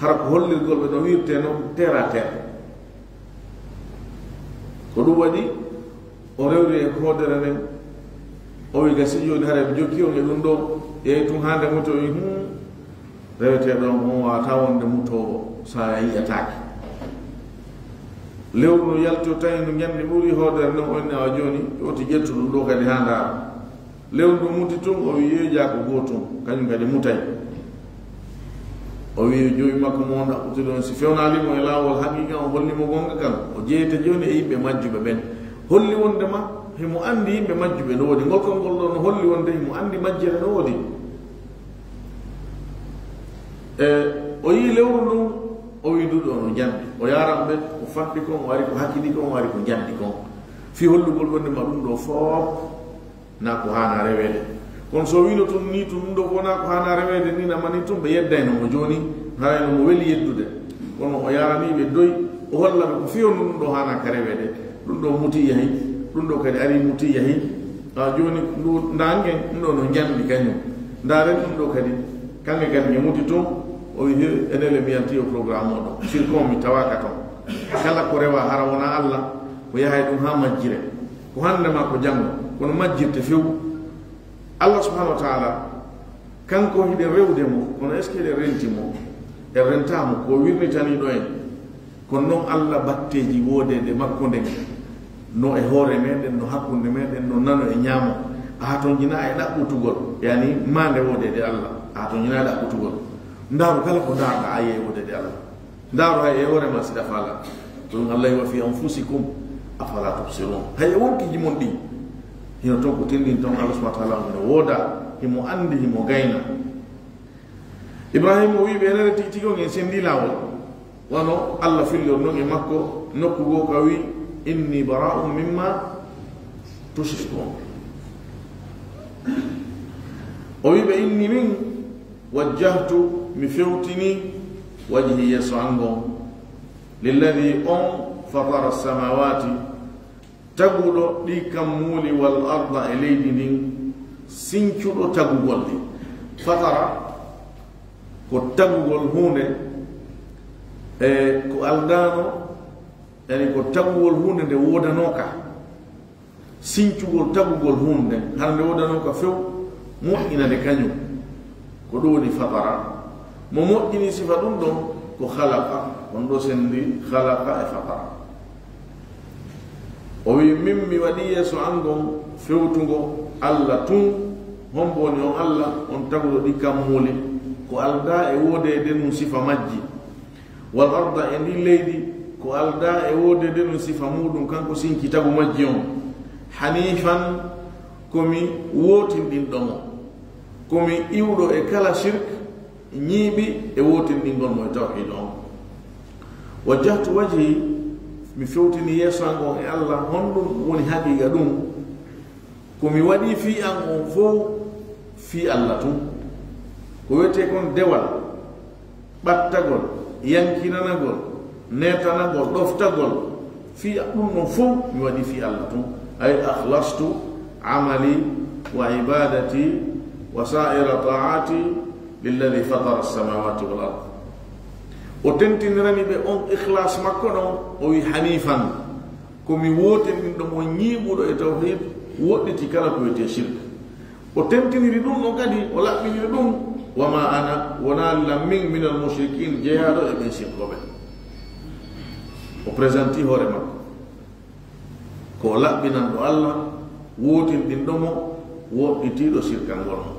hara ko hollirgol ɓe no wirte noon terre à terre ko ɗum waɗi o rewri e hoodere nden o wi gasi joni hara ɓe jokki on e ɗum ɗo yeyi tun hande muto wi rewete ɗon on wata wonde mutowo sa yiyatake lewru no yalto tawi no ñande ɓuuri hoodere nden on awa joni oti ƴettu ɗum ɗo kadi ha ndaara lewru ndu muti tun o wi yeeja ko gotum kañum kadi mutay o wi joyi makko mo ɗaɓɓutude on si fewnalimo e laawol haqiqa o hollimo gonga kan o jeeyta joni e yimɓe majjuɓe ɓen holli wondema himo andi yimɓe majjuɓe no woodi ngolkol ngol ɗo no holli wonde himo andi majjere no woodi e o yi lewru ndun o wi duɗo no jandi o yaran ɓen o fanɗi kon o wari ko hakkili kon o wari ko jandi kon fi hollugol wondema ɗum ɗo fof na ko hana rewede kono so wino tun ni tun ɗum ɗo wona ko hana rewede ni namani tun ɓe yeddayno mo joni harayno mo weeli yeddude kono o yaraniɓe doyi o hollaɓe ko fewno ɗum ɗo hana ka rewede ɗum ɗo muti yahi ɗum ɗo kadi ari muti yahi a joni ndu ndangen ɗum ɗo no jandi kañum ndaren ɗum ɗo kadi kange kadi nge muti toon o wi enele mi yanti o programme oɗo surcon mi tawaka toon kala ko rewa hara wona Allah ko yahay ɗum ha majjire ko handema ko janggo kono majjirte few Allah subhanahu wa ta'ala kanko hiɗen rewde mo kono est ce que eɗen rentimo en rentamo ko wirnitaniɗo en kono noon Allah batteji wodede makko nden no e hoore meɗen no hakkunde meɗen no nano e ñaamo a to jina e ɗaɓɓutugol yani mande wodede Allah a to jina e ɗaɓɓutugol ndaaru kala ko ndaarɗa a yeey wodede Allah ndaaru hay e hoorema siɗa faala ɗum Allah wa fi anfusikum afala tubsirun hay e wonkiji mon ɗi hino toon ko tindin toon Allah subhanahu wa ta'ala mino wooda himo andi himo gayna Ibrahima o wi ɓe enere titigon en sendi laawol wono Allah fillor noon e makko nokku goo ka wi inni bara'un mimma tushrikun o wi ɓe inni min wajjahtu mi fewtini wajhi yeso angon lilladi on fatara as-samawati taguɗo ɗi kam muuli wal arda e leydi ndin sincuɗo tagugol ɗi fatara ko tagugol hunde e ko aldano yani ko tagugol hunde nde wodanoka sincugol tagugol hunde hande wodanoka few moƴƴinade kañum ko ɗo woni fatara mo moƴƴini sifa ɗum ɗon ko khalaqa on ɗo sendi khalaqa e fatara o wi min mi waɗi yeeso angon fewtugo Allah tun hombo woni on Allah on taguɗo ɗi kam muuli ko alda e wodede num sifa majji wal arda e ndi leydi ko alda e wodede num sifa muɗum kanko sinki tagu majji on hanifan komi wotinɗinɗomo komi iwɗo e kala shirk ñiiɓi e wotinɗingol mo e tawhid on wajjahtu wajhi mi fewtini yeesango e Allah honɗum woni haqiqa ɗum komi waɗi fi an on fof fi Allah tun ko wiyete kon dewal ɓattagol yankinanagol netanagol ɗoftagol fi ɗum non fof mi waɗi fi Allah tun ay akhlastu amali wa ibadati wa sa'ira ta'ati lilladi fatara as-samawati wal ard o tentinirani ɓe on ikhlas makko ɗon o wi hanifan komi wotenin ɗo mo ñiiɓuɗo e tawhid woɗɗiti kala ko wiyete shirk o tentiniri ɗum ɗon kadi o laɓɓiniri ɗum wama ana wona lammin min al mushrikin jeeyaɗo e ɓen shirkoɓe o présenti hoore makko ko o laɓɓinan ɗo Allah wotinɗin ɗomo woɗɗitiɗo shirkal ngol mo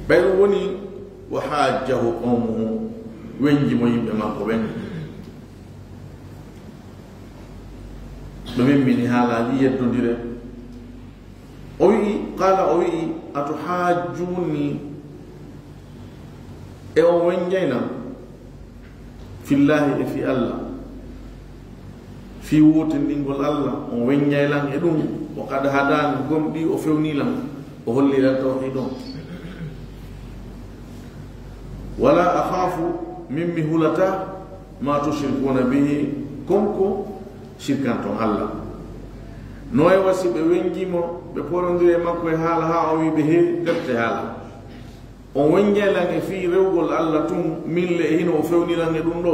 ɓayɗo woni wa hajjahu qawmuhu wenji mo yimɓe makko ɓen ɗo mimmini haalaji yeddodire o wi qala o wi atuhajjuni e on wenjaynan fillahi e fi Allah fi wotindingol Allah on wenjaylan e ɗum o kad hadani gomɗi o fewnilan o hollilan tawhid on wala akhafu mimmi hulata ma tushrikuna bihi konko shirkanton Allah no e wasi ɓe wenjimo ɓe porondiri makko e haala ha o wi ɓe he defte haala on wenjaylan e fi rewgol Allah tun min le hino o fewnilan e ɗum ɗo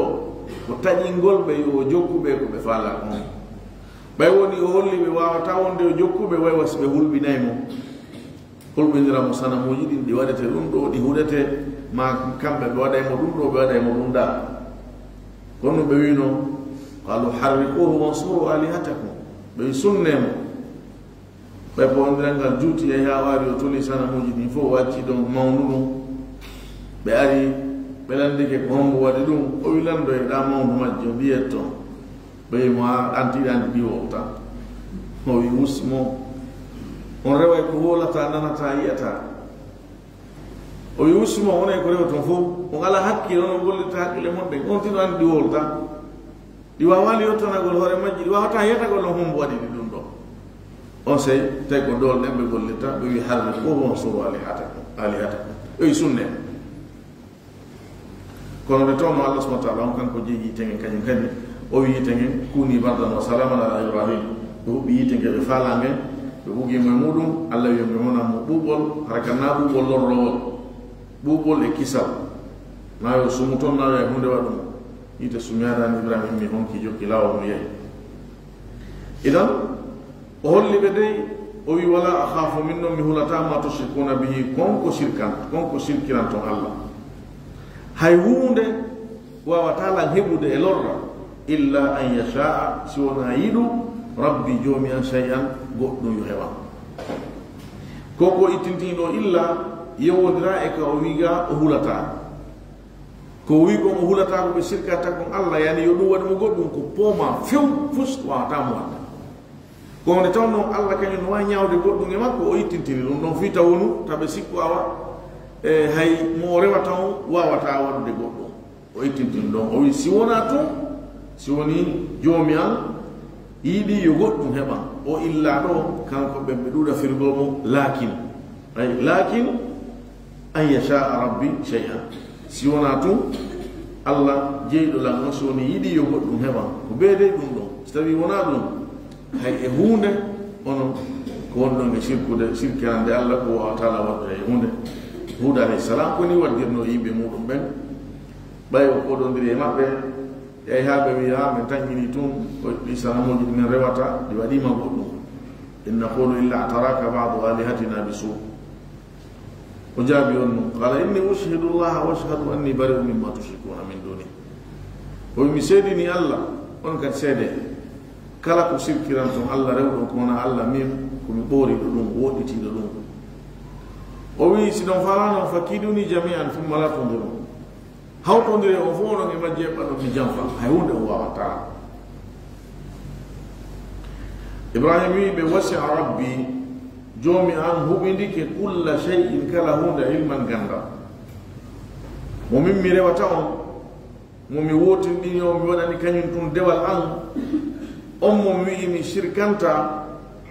ko taƴingol ɓe yo jokkuɓe ko ɓe faala on ɓay woni o holli ɓe wawata wonde o jokkuɓe way wasi ɓe hulɓinaymo hulɓindiramo sanamuji ɗin ɗi waɗete ɗum ɗo ɗi huɗete ma kamɓe ɓe waɗaymo ɗum ɗo ɓe waɗaymo ɗum ɗa kono ɓe wino qalu harriquhu wansuru alihatakum ɓe wi sunnemo ɓe pondirangal juuti e ha wari o toli sanamuji ɗin fof wacci ɗon mawnu ɗum ɓe ari ɓe landike ko hombo waɗi ɗum o wi lando e ɗa mawnu majjo mbiyet toon ɓe wi mo antiɗandi ɗiwo tan o wi usmo on reway ko wolata nanata yiyata o wi usmo wonay ko rewa toon fof on ala hakkille on gollita hakkille mon ɗen on tino andi ɗi wolta ɗi wawali yettanagol hoore majji ɗi wawata yetagol no hombo waɗi ɗi ɗum ɗo on sey tawi ko dool ɗen ɓe gollita ɓe wi harde fof on soro alihatakum ɓe wi sunne kono nde tawno Allah subahana taala on kanko jeeyi yitegen kañum kadi o wi yitegen kuni bardan wa salaman ala ibrahim ɓe huɓɓi yitege ɓe faalamen ɓe ɓugimo e muɗum Allah wi ɓe wonamo ɓuuɓol harakanna ɓuuɓol lorrowol ɓuuɓol e kisal nayo sumu toon nayo e hunde waɗum yite sumiyadani ibrahim mi honki jokki lawol no yeehi idan o holli ɓe dey o wi wala akhafu min noon mi hulata ma tushrikuna bihi konko shirkiran ton Allah hay hunde wawata lan heɓude e lorra illa an yasha'a si wona yiɗu rabbi joomi an shay'an goɗɗum yo heɓa koko ittintiɗo illa yewodira e ka o wiga o hulata ko wi kon o hulata ko ɓe sirkata kon Allah yani yo ɗum waɗimo goɗɗum ko pooma few fus wawata mo waɗa ko nde tawno Allah kañum no wawi ñawde goɗɗum e makko o ittintini ɗum ɗon fi tawonu taɓe sikku awa e hay mo rewata on wawata waɗude goɗɗum o ittintini ɗon o wi si wona tun si woni joomi an yiiɗi yo goɗɗum heɓa o illa ɗo kanko ɓen ɓe ɗuuɗa firgol mo lakin ay lakin an yasha'a rabbi shay'an si wona tun Allah jeyɗo lan on si woni yiiɗi yo goɗɗum heɓa ko beede ɗum ɗon si tawi wona ɗum hay e hunde onon ko wonɗon e sirkirande Allah ko wawatala waɗde e hunde Hud alayhi salam koni waddirno yimɓe muɗum ɓen ɓay o koɗodiri e maɓɓe yeyi ha ɓe wiya min tañini tun ɗi sanamuji ɗi min rewata ɗi waɗima goɗɗum in naqulu illa ataraka badu alihatina bi suu o jaabi on no qala inni ushhidu llaha wa ashhadu anni bari'un mimma tushrikuna min duni o mi seedini Allah on kadi seede kala ko sirkiran ton Allah rewɗon ko wona Allah min komi ɓooriɗo ɗum woɗɗitiɗo ɗum o wi si ɗon falano fakiduni jami'an thumma la tundirun hawtodire o fof onon e majje ɓaɗon mi janfa hay hunde o wawata ibrahim wi ɓe wasi'a rabbi joomi an huɓindike kulla shay'in kala hunde ilman ganda mo min mi rewata on momi wotindini o mi waɗani kañum tun dewal an on mo mi wi mi shirkanta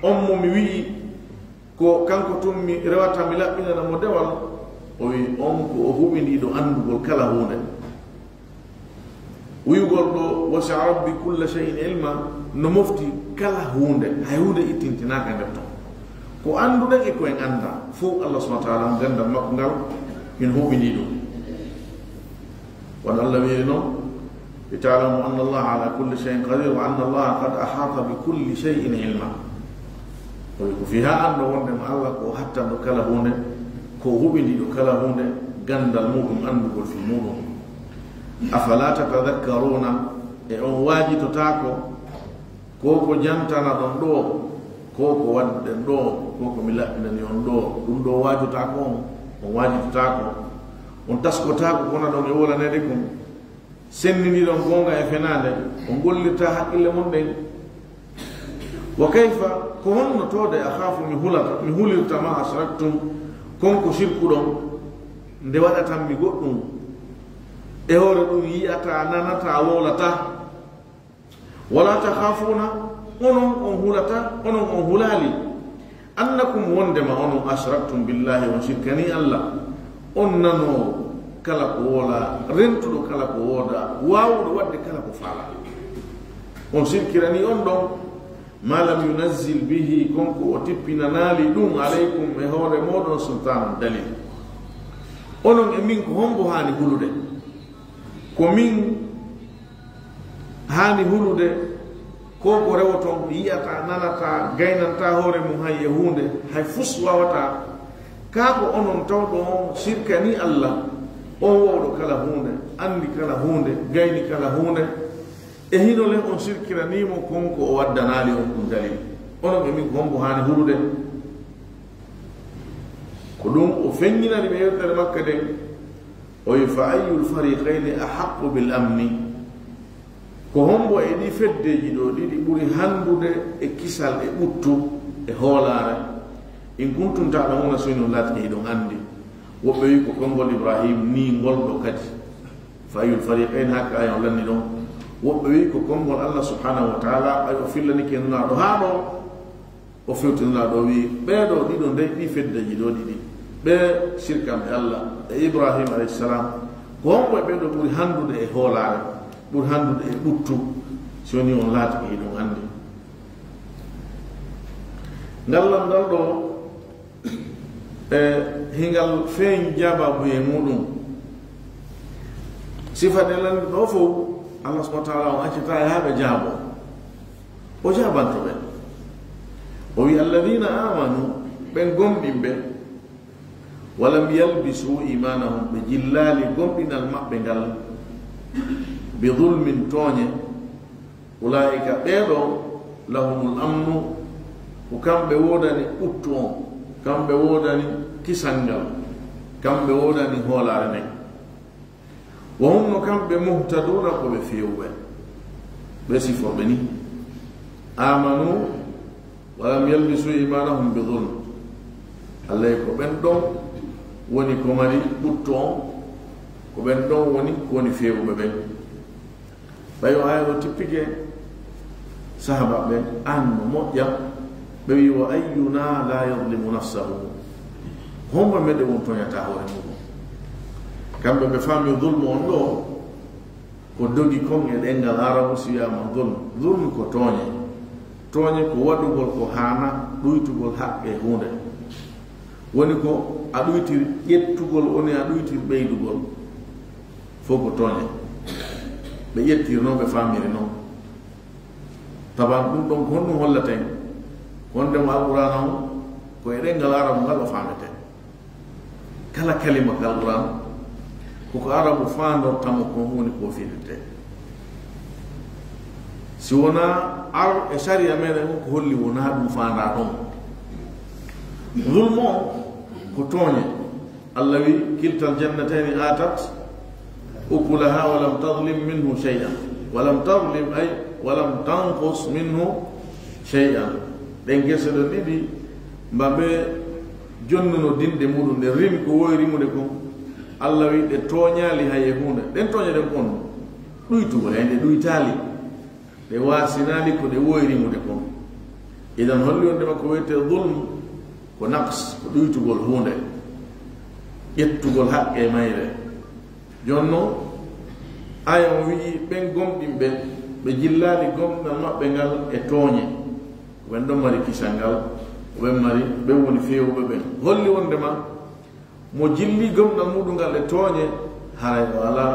on mo mi wi ko kanko tun mi rewata mi laɓɓinana mo dewal o wi on ko o huɓiniɗo andugol kala hunde wiyugol ɗo wasi'a rabbi kulla shay'in ilma no mofti kala hunde hay hunde ittintinaka nder ton ko anduɗen e koyen anda fof allah subahana taala gandal makko ngal min huɓini ɗum won allah wiiri noon litalamu anna allaha ala kulli shay'in qadir wa anna allaha qad ahata bi kulli shay'in ilma o wi ko fi ha ando wondema allah ko hattanɗo kala hunde ko huɓiniɗo kala hunde gandal muɗum andugol fi muɗum afala tatadakkaruna e on wajitotako ko ko jantana ɗon ɗo ko ko wadden ɗo ko ko mi laɓɓinani on ɗo ɗum ɗo wajotako on wajitotako on taskotako kona ɗon e wolanede kon senniniɗon gonga e fenade on gollirta haqqille mon ɗen wa kayfa ko honno tode akhafu mi hulirta ma asraktum konko shirkuɗon nde waɗatanmi goɗɗum e hoore ɗum yiyata nanata wolata wala takhafuna onon on hulata onon on hulali annakum wondema onon ashraktum billahi on shirkani allah on nano kala ko wola rentuɗo kala ko wooda wawuɗo wadde kala ko faala on shirkirani on ɗon ma lam yunazzil bihi konko o tippinanali ɗum aleykum e hoore moɗon sultanan dalil onon e min ko hombo hani hulude ko min hani hulude ko ko rewoton yiyata nanata gaynanta hoore mum hay e hunde hay fus wawata kako onon tawɗo on shirkani allah o wowɗo kala hunde andi kala hunde gayni kala hunde e hinole on shirkiranimo konko o waddanali on ɗum dalil onon e min ko hombo hani hulude ko ɗum o feññinani ɓe yewtere makka den o wi fa ayyul fariqayni ahaqqu bil amni ko hombo e ɗi feddeji ɗo ɗiɗi ɓuri handude e kisal e ɓuttu e hoolare in kuntum ta'lamuna soyno latki ɗon andi woɓɓe wi ko konngol ibrahim ni ngolɗo kadi fa ayyul fariqayni hakka ay on lanni ɗon woɓɓe wi ko konngol allah subhanahu wa taala ay o fillani kendunaɗo ha ɗo o fewtinaɗo wi ɓeeɗo ɗiɗo ndey ɗi feddeji ɗo ɗiɗi ɓe shirkamɓe allah e ibrahim alayhisalam ko hombo e ɓeɗo ɓuri handude e hoolare ɓuri handude e ɓuttu si woni on laati e ɗum andi ngallam ngal ɗo e hingal feeñ jababu e muɗum sifade landi ɗo fof allah subahana taala on accita e haɓe jaabo o jabanto ɓen o wi alladina amanu ɓen gomɗinɓe walam yalbisu imanahum ɓe jillali gomɗinal maɓɓe ngal bi dulmin tooñe ulaika ɓeeɗo lahumul amnu ko kamɓe wodani ɓuttu on kamɓe wodani kisal ngal kamɓe wodani hoolare nden wa hum no kamɓe muhtaduna ko ɓe fewɓe ɓe sifoɓe ni amanu walam yalbisu imanahum bi dulm allay ko ɓen ɗon woni ko mari ɓuttu on ko ɓen ɗon woni ko woni fewɓe ɓen ɓayo ayano tippike sahaba ɓen an no moƴƴa ɓe wi wa ayyuna la yadlimu nafsahu hombo meɗe won toñata hoore muɗum kamɓe ɓe faami dulmu on ɗo ko dogi kon e ɗengal arabu si wiyama dulmu ko tooñe ko waɗugol ko hana ɗuytugol haqqe hunde woni ko a ɗuytir ƴettugol woni a ɗuytir ɓeydugol fof ko tooñe ɓe ƴettir noon ɓe famiri noon taban ɗum ɗon ko honɗum hollaten wondemo alqur'an on ko e ɗengal arabu ngal o famete kala kalima ka alqur'an koko arabu fandortamo ko woni ko firinte si wona ar e sharia meɗen on ko holli wona ɗum fanda ɗon zulmo ko tooñe allah wi kiltal jannatayni atat ukulaha walam tadlim minhu shay'an walam tadlim ay walam tanqus minhu shay'an ɗen gese ɗo ɗiɗi mbaɓe jonnuno dinde muɗum nde rimi ko woyi rimude kon allah wi ɗe tooñali hay e hunde ɗen tooñe ɗen kon ɗuytugol ende ɗuytali ɗe wasinali ko ɗe woyrimude kon idan holli on ndema ko wiyete zulm ko naqs ko ɗuytugol hunde ƴettugol haqqe mayre jonno aya o wii ɓen gomɗinɓe ɓe jillali gomɗal maɓɓe ngal e tooñe ɓen ɗon mari kisal ngal ɓen mari ɓen woni fewuɓe ɓen holli wondema mo jilli gomɗal muɗum ngal e tooñe haray o ala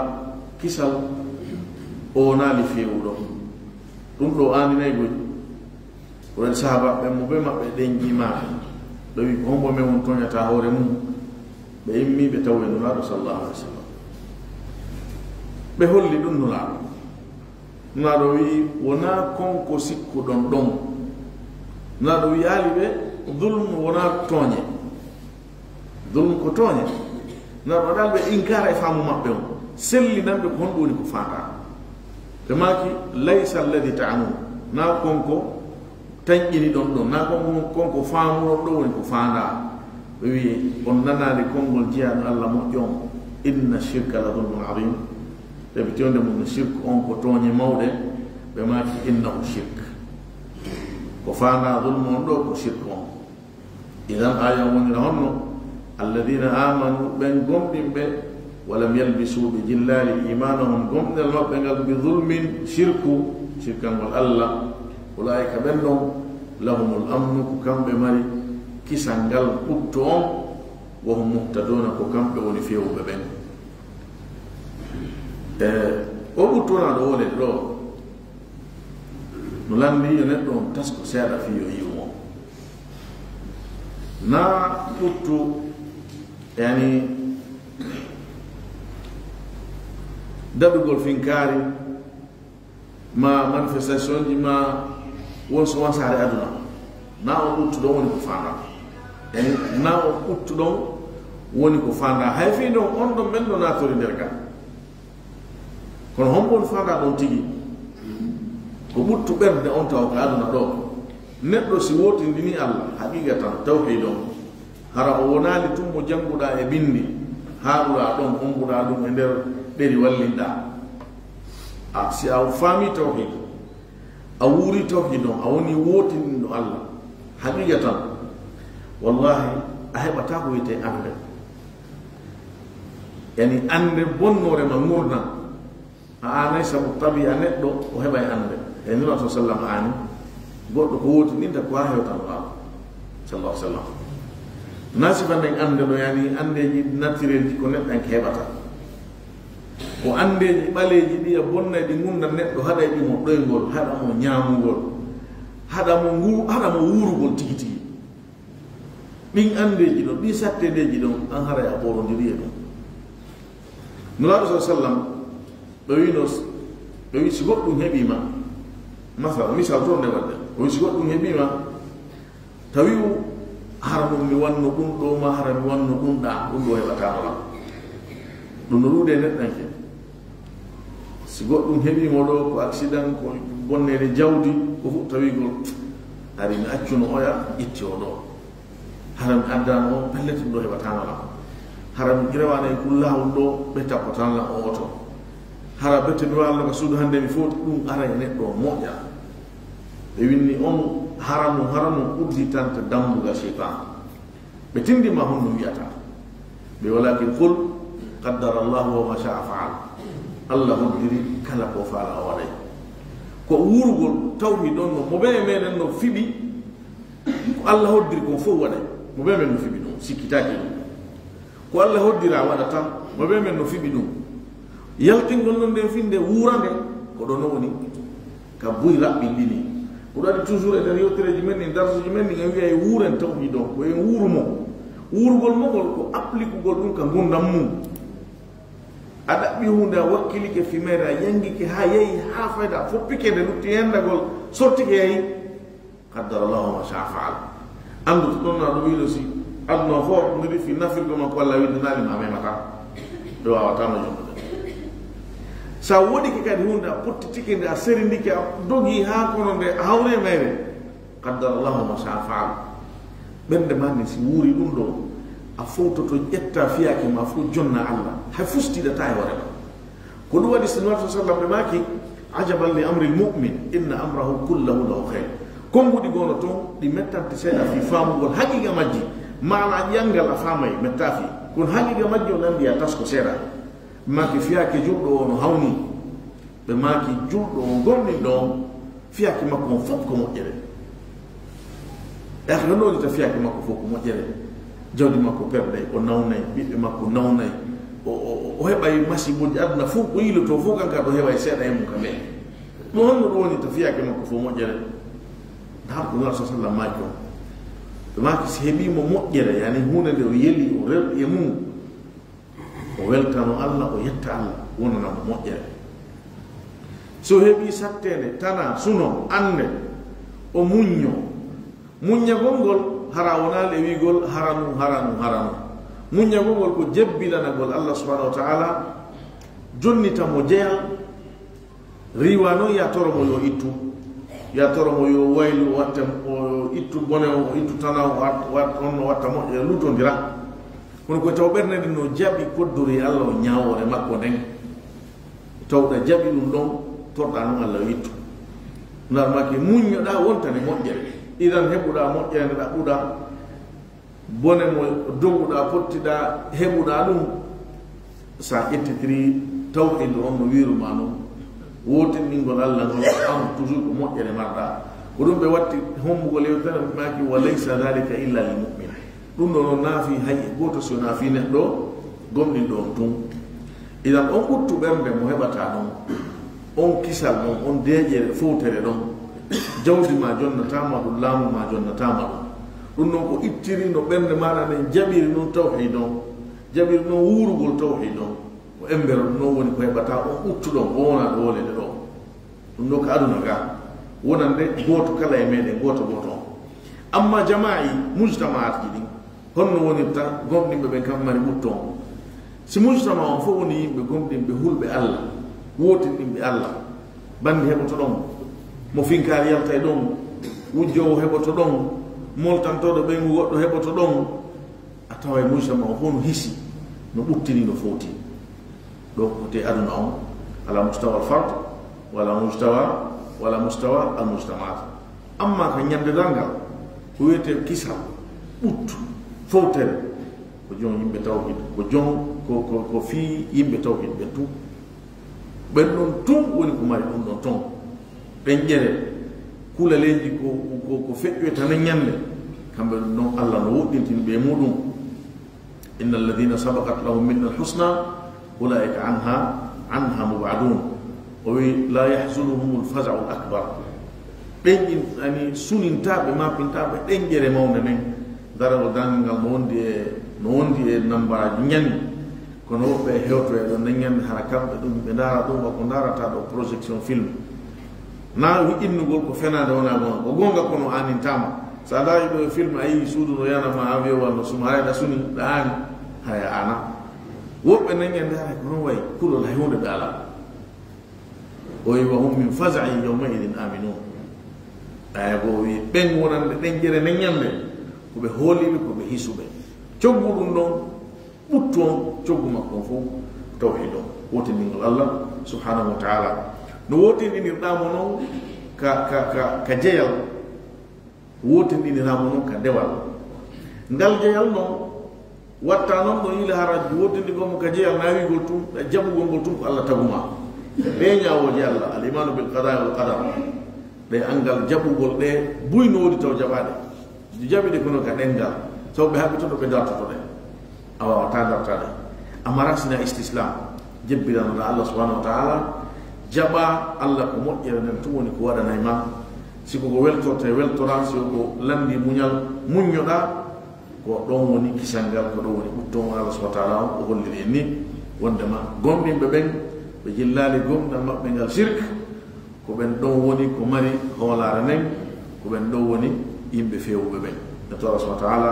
kisal o naali fewuɗo ɗum ɗo andinayi goƴi oɗen sahaba ɓen mo ɓe maɓɓe ɗen jimaɓe ɗo wi hombo men won toñata hoore mum ɓe immi ɓe tawi nulaaɗo sallallahu alih wa sallam ɓe holli ɗum nulaaɗo nulaaɗo wi wona konko sikkuɗon ɗon nulaaɗo wi yaali ɓe dulm wona tooñe dulm ko tooñe nulaaɗo waɗal ɓe inkara e faamu maɓɓe on sellinanɓe ko honɗum woni ko faata ɓe maaki laysa alladi ta'amun na konko tañƴini ɗon ɗon na konko faamuɗon ɗo woni ko faanda ɓe wi on nanade konngol jiyaɗo allah moƴƴo on inna shirka la dulmun adim ɗeɓe tionde mum no shirque on ko tooñe mawɗe ɓe maaki innahu shirque ko faanda dulmu on ɗo ko shirque on idan aya wonira honno alladina amanu ɓen gomɗinɓe walam yalbisu ɓe jillali imanahum gomɗinal maɓɓe ngal bi zulmin shirku shirkangol allah ulaika ɓen ɗon lahumul amnu ko kamɓe mari kisal ngal ɓutto on wohum muhtaduna ko kamɓe woni fewuɓe ɓen o ɓuttona ɗo wolede ɗo no landi yo neɗɗo on tasko seeɗa fi yo yiwmo na ɓuttu yani daɗugol finkaari ma manifestation ji ma won so wansare aduna na on ɓuttu ɗon woni ko fanda na on ɓuttu ɗon woni ko fanda hay fi ɗon on ɗon ɓen ɗo natori nder ka kono hombon fanda ɗon tigi ko ɓuttu ɓerde on taw ko aduna ɗo neɗɗo si wotindini allah haqiqatan tawhid on hara o wonali tum mo jannguɗa e bindi haaɗuɗa ɗon ombuɗa ɗum e nder ɗeri wallinɗa si a faami tawhid a wuuri tawhid on a woni wotindinɗo allah haqiqatan wallahi a heɓata ko wiyete ande yani ande bonnorema gurdam a anay sabu tabi a neɗɗo o heɓa e ande e nura sa sallam ani goɗɗo ko wotininta ko ha hewtan laaɓa sallah sallam nasifa nden ande ɗo yani andeji naturel ji ko neɗɗo anke heɓata ko andeji ɓaleji ɗiya bonna ɗi gunda neɗɗo haɗa ɗimo ɗoygol haɗa mo ñamugol haɗa mo wurugol tigi tigi ɗin andeji ɗon ɗi sattedeji ɗon an haray a ɓorodiri e ɗum nuraɗo sa sallam ɓe wino ɓe wi si goɗɗum heɓima masala misal toon nde wadde o wi si goɗɗum heɓima tawi hara ɗum mi wanno ɗum ɗo ma hara mi wanno ɗum ɗa ɗum ɗo heɓatanolam ɗum no ruude neɗɗanke si goɗɗum heɓimo ɗo ko accident ko bonnede jawdi ko fof tawigol ari mi accuno oya ƴetti o ɗo hara mi addano o pellete ɗum ɗo heɓatanolam hara mi rewana e kullawol ɗo ɓe tappatanla o oto hara bette mi walloka suudu hannde mi fof ɗum ara e neɗɗo o moƴƴa ɓe winni on haramu udditanta dambuga cheytan ɓe tindima honno wiyata ɓe walakin qul qaddara llahu wa ma shaa faal allah hoddiri kala ko faala o waɗay ko wurgol tawhi ɗon no mo ɓe meɗen no fiɓi ko allah hoddiri kon fof waɗay mo ɓe men no fiɓi ɗum sikkitaki ɗum ko allah hoddira waɗata mo ɓe men no fiɓi ɗum yaltingol non nden finde wurande ko ɗo no woni ka buy raɓɓinɗini ko ɗo waɗi toujours e nder yewtereji men ni darsuji men ni en wiya e wuren tawhi ɗon ko en wurumo wurugol mogol ko appliquegol ɗum ka gurdam mum a ɗaɓɓi hunde a wakkilike fimere a yangike ha yeehi ha fayda foppike nde lutti hendagol sortike yeehi qaddara llahu ma shaa faal andu to ɗon naɗo wiiɗo si aduna fof ndiri fi nafirgo makko walla widdanali ma memata ɓe wawatano jonnude sa woɗike kadi hunde a pottitike nde a serindike a dogi ha kono nde a hawre mayre qaddara llahu ma shaa faal ɓernde manni si wuuri ɗum ɗo a fowtoto ƴetta fiyake ma fof jonna allah hay fustiɗata e hoorema ko هو ودي صلى الله عليه وسلم ماكي عجبا لامر المؤمن ان امره كله له خير كم بودي غونو تو دي متا تسيدا في فام غول حقيقه ماجي معنى يانغال افامي متافي كون حقيقه ماجي ناندي تاسكو سيرا ماكي فياكي جودو no hawni be maki juddo gomni don fiaki makko fop ko mojjere no ni ta fiaki makko fop ko mojjere jawdi makko perde o nawnay bibbe makko nawnay o hebay masibuji aduna fu ko yilo to fu kanka do hebay seeda em kambe no hono do woni ta fiaki makko fop mojjere dar ko rasul sallallahu alaihi wasallam be maki se hebi mo mojjere yani hunde o yeli o rel e mum o weltano Allah o yetta Allah wonana mo mojjere so hebi sattene tana suno ande o munya gongol harawona le wigol haranu munya gongol ko jebbilana gol Allah subhanahu wa ta'ala jonnita mo jeyal riwano ya toro mo yo ittu ya toro mo yo waylu watta o ittu bone o ittu tana wat on watta mo lutondira kono ko taw bernede no jabi koddori Allah o nyaawore makko den tawda jabi dum don torda non Allah wittu narmaki muñño da wontane moƴƴere idan hebuda moƴƴere da buda bone mo doguda pottida hebuda dum sa ettitiri tawhid on no wiru mano wotin ningol Allah no am toujours ko moƴƴere marda ko dum be watti hommugol yewtere maki walaysa dhalika illa lil mu'min dum no nafi hay goto so nafi neddo gomni do tum idan on uttu bembe mo hebata non on kisal non on deje footere don jawdi ma jonnatama dum laamu ma jonnatama dum non ko ittiri no bende mara ne jabiri non tawhid don jabiri non wurugol tawhid don ko embero non woni ko hebata on uttu don wona do wole do dum no ko aduna ga wonande goto kala e meden goto amma jama'i mujtama'at gidi honno woni ta gomdimbe be kam mari mutton si mujtama on fo woni yimbe gomdimbe hulbe Allah wotin dimbe Allah bandi heboto don mo finkar yalta e don wujjo heboto don moltantodo be goddo heboto don atawa e mujtama on hono hisi no buttini no foti do ko te aduna on ala mustawa al fard wala mustawa al mujtamaat amma ka nyande dangal ko wete kisa uttu fotere ko jon yimbe tawhid ko jon ko fi yimbe tawhid be tu ben non tum woni ko mari dum non ton ben jere kula lendi ko feƴƴo tan nyande kambe non Allah no wodintin be mudum innal ladina sabaqat lahum minna al-husna ulaika anha mubadun wa la yahzunuhum al-faz'u al-akbar ben ani sunintabe ma pintabe den jere mawne nen dara dangal no wondi e namba nyani kono be hewto e don nyen harakam dum be dara dum ko darata do projection film na wi innugol ko fenade wona ko gonga kono anin tama sa dai do film ay sudu no yana ma ave wala sumare da suni dan haya ana wobe nyen dara kono way kulo la yonde dala o wa hum min faz'i yawma idin aminun ay go wi ben wonande den jere nyande ko be holibe ko be hisube cogudum non button coguma ko fo tawhid wotini Allah subhanahu wa ta'ala no wotini ni damo non ka jeyal wotini ni damo non ka dewal ngal jeyal non watta non do ila haraj wotini go ka jeyal nawi gol tum jabu gol tum ko Allah taguma be nyaawo Allah al iman bil qada wal qadar be angal jabu gol be buyno wodi taw jabade jabide kono ka dengal so be habito do be darto de awa tadar amarasna istislam jebbiran Allah subhanahu wa ta'ala jaba Allah ko mojjere nen to woni ko wada nayma siko go weltorte weltora siko landi munyoda ko don woni kisangal ko don woni button Allah subhanahu wa ta'ala ko holliri ni wondema gombe ben be jillali gomna mabbe ngal shirk ko ben don woni ko mari holara nen ko ben don woni yimbe fewbe ben to Allah subhanahu wa ta'ala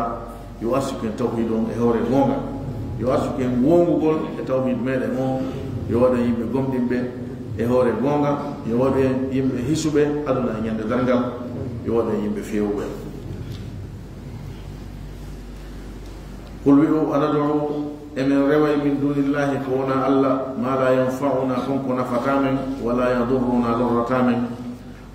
yo asuken tawhid on e hore gonga yo asuken wongugol e tawhid mede mon yo wada yimbe gomdimbe e hore gonga yo wada yimbe hisube aduna nyande dargal yo wada yimbe fewbe qul wi anad'u emen rewa min dunillahi ko wona Allah ma la yanfa'una konko nafatamen wala yadurruna lorratamen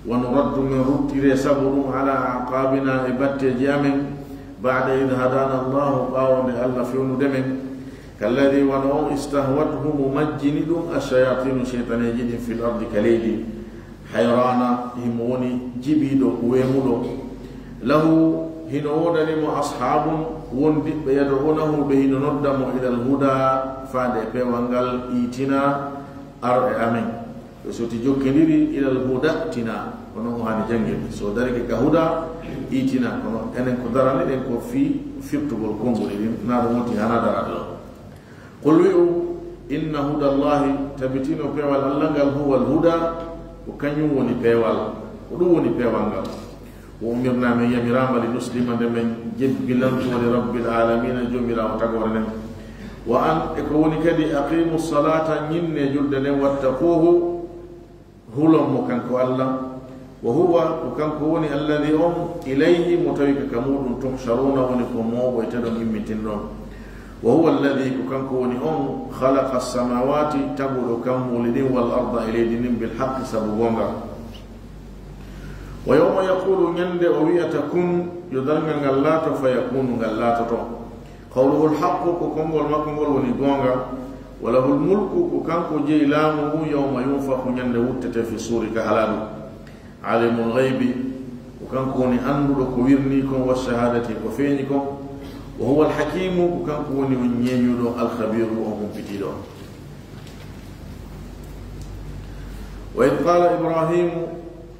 wa nuraddu min ruttire sabru ala aqabina e batte jamen ba'da id hadana Allah qawli Allah fiunu demen kalladhi wa no istahwatuhu mumajjinidun ash-shayatin shaytanajin fil ardi kalidi hayrana himoni jibido wemudo lahu hinodani mo ashabun wondi be yad'unahu be hinodamo ila al-huda fade pewangal itina ar amen so ti jokkendiri ila al-huda tina kono hani jangel so darike ka huda itina kono enen ko darane den ko fi firtugol kongoli na do moti hana darado qul inna hudallahi tabitino pewal Allah gal huwa al-huda ko kanyum woni pewal ko dum woni pewangal وأمرنا من يمرام لنسلم من جد بلنت ولرب العالمين جميرا وتقورنا وأن يكون كدي أقيموا الصلاة ين جلدنا واتقوه هلم مكانك الله وهو مكانكوني الذي إليه متويك كمود تحشرون ونكمو ويتدم يمتنون وهو الذي مكانكوني خلق السماوات تبول كمولد والأرض إليه بالحق سببونغا ويوم يقول يند أويتكم يدرن غلات فيكون غلات قوله الحق كم والمكم والونيغونغا وله الملك كم جيلامه يوم ينفخ يند وتت في صور كهلال عالم الغيب وكم كوني أنبل كويرنيكم والشهادة كفينكم وهو الحكيم كم كوني ونينيو الخبير وهم بتيدو وإذ قال إبراهيم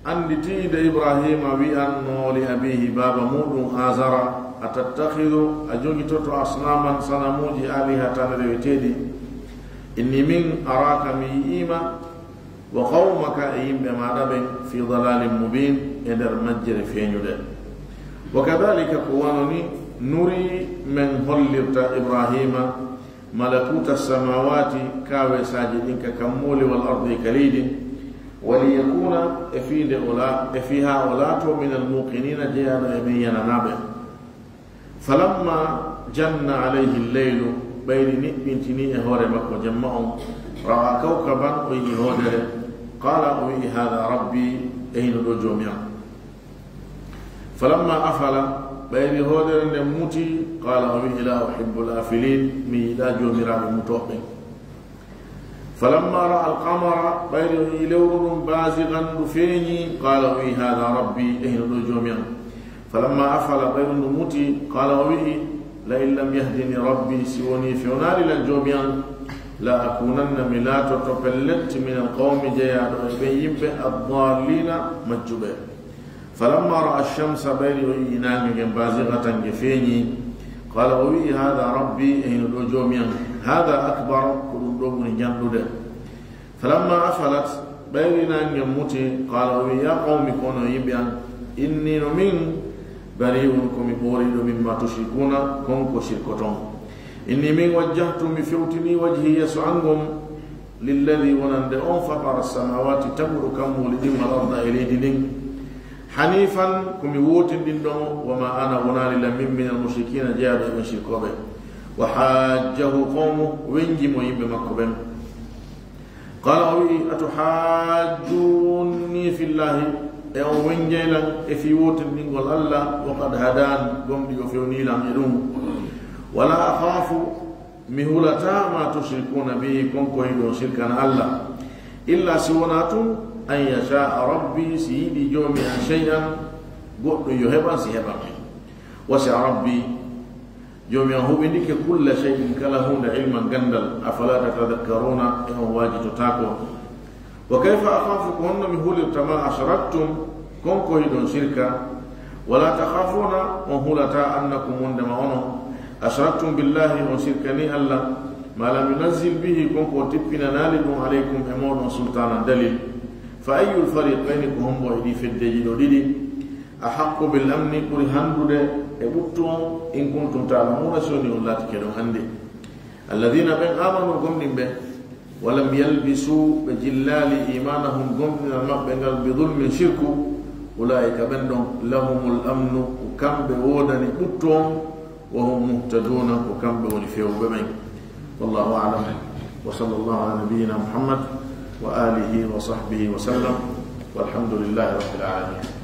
andi tiide ibrahima wi'anno li abihi baba muɗum azara atattahidu a jogitoto asnaman sanamuji alihatan reweteɗi inni min araka mi yi'ima wa qawmaka e yimɓe maɗa ɓen fi dalalin mubin e nder majjere feeñuɗe wa kadhalika ko wanoni nuri men hollirta ibrahima malakuta samawati kawesaji ɗin ka kammuli wal ardi kalidin وليكون فيها أولات من الموقنين جيانا يمينا نابع فلما جن عليه الليل بين بنتني هورمك وجمعهم رأى كوكبا ويهودر قال أوي هذا ربي أين رجوميا فلما أفل بين هودر نموتي قال أوي لا أحب الآفلين ميلا جوميرا بمتوقع فلما رأى القمر بين لور بازغا رفيني قال وي هذا ربي أين النجوم فلما أفل بين النموتي قال وي لئن لم يهدني ربي سوني في نار النجوم لا أكونن ملات تقلت من القوم جياد بين الضالين مجبه فلما رأى الشمس بين ينام بازغة رفيني قال وي هذا ربي أين النجوم هذا أكبر من جنود فلما أفلت بيننا أن يموتي قال يا قوم كونوا يبيان إني من بريئكم أريد مما تشركون كونكو شركتون إني من وجهت بفوتني وجهي يسعنكم للذي ونند فطر السماوات تبر كم ولدم الأرض إليه حنيفا كم يوت وما أنا غنال من المشركين جاد من شركوبه وحاجه قومه وينجم بمكبن قال أوي أتحاجوني في الله أو وينجيلا في ووت من الله وقد هدان قم يفيوني لم يدوم ولا أخاف مهلتا ما تشركون به كم كويدون شركا الله إلا سوناتم أن يشاء ربي سيدي جومي شيئا قد يهبا سيهبا وسع ربي يوم يهوبنك كل شيء كلهون علما قندل أفلا تتذكرون إنه واجد تاكو وكيف أخافكم مهول التما أشركتم كم كويدون شركا ولا تخافون وهولتا أنكم وندمعون أشركتم بالله وشركني الله ما لم ينزل به كم كوتبنا نالد عليكم أمور وسلطانا دليل فأي الفريقين هم وإدي في الدجل وديدي أحق بالأمن كرهان إبتم إن كنتم تعلمون سوني الله تكلم عندي الذين بين آمنوا قمن به ولم يلبسوا بجلال إيمانهم قمن المقبن بظلم شرك أولئك بندهم لهم الأمن وكم بودن إبتم وهم مهتدون وكم بونفيو بمين والله أعلم، وصلى الله على نبينا محمد وآله وصحبه وسلم، والحمد لله رب العالمين.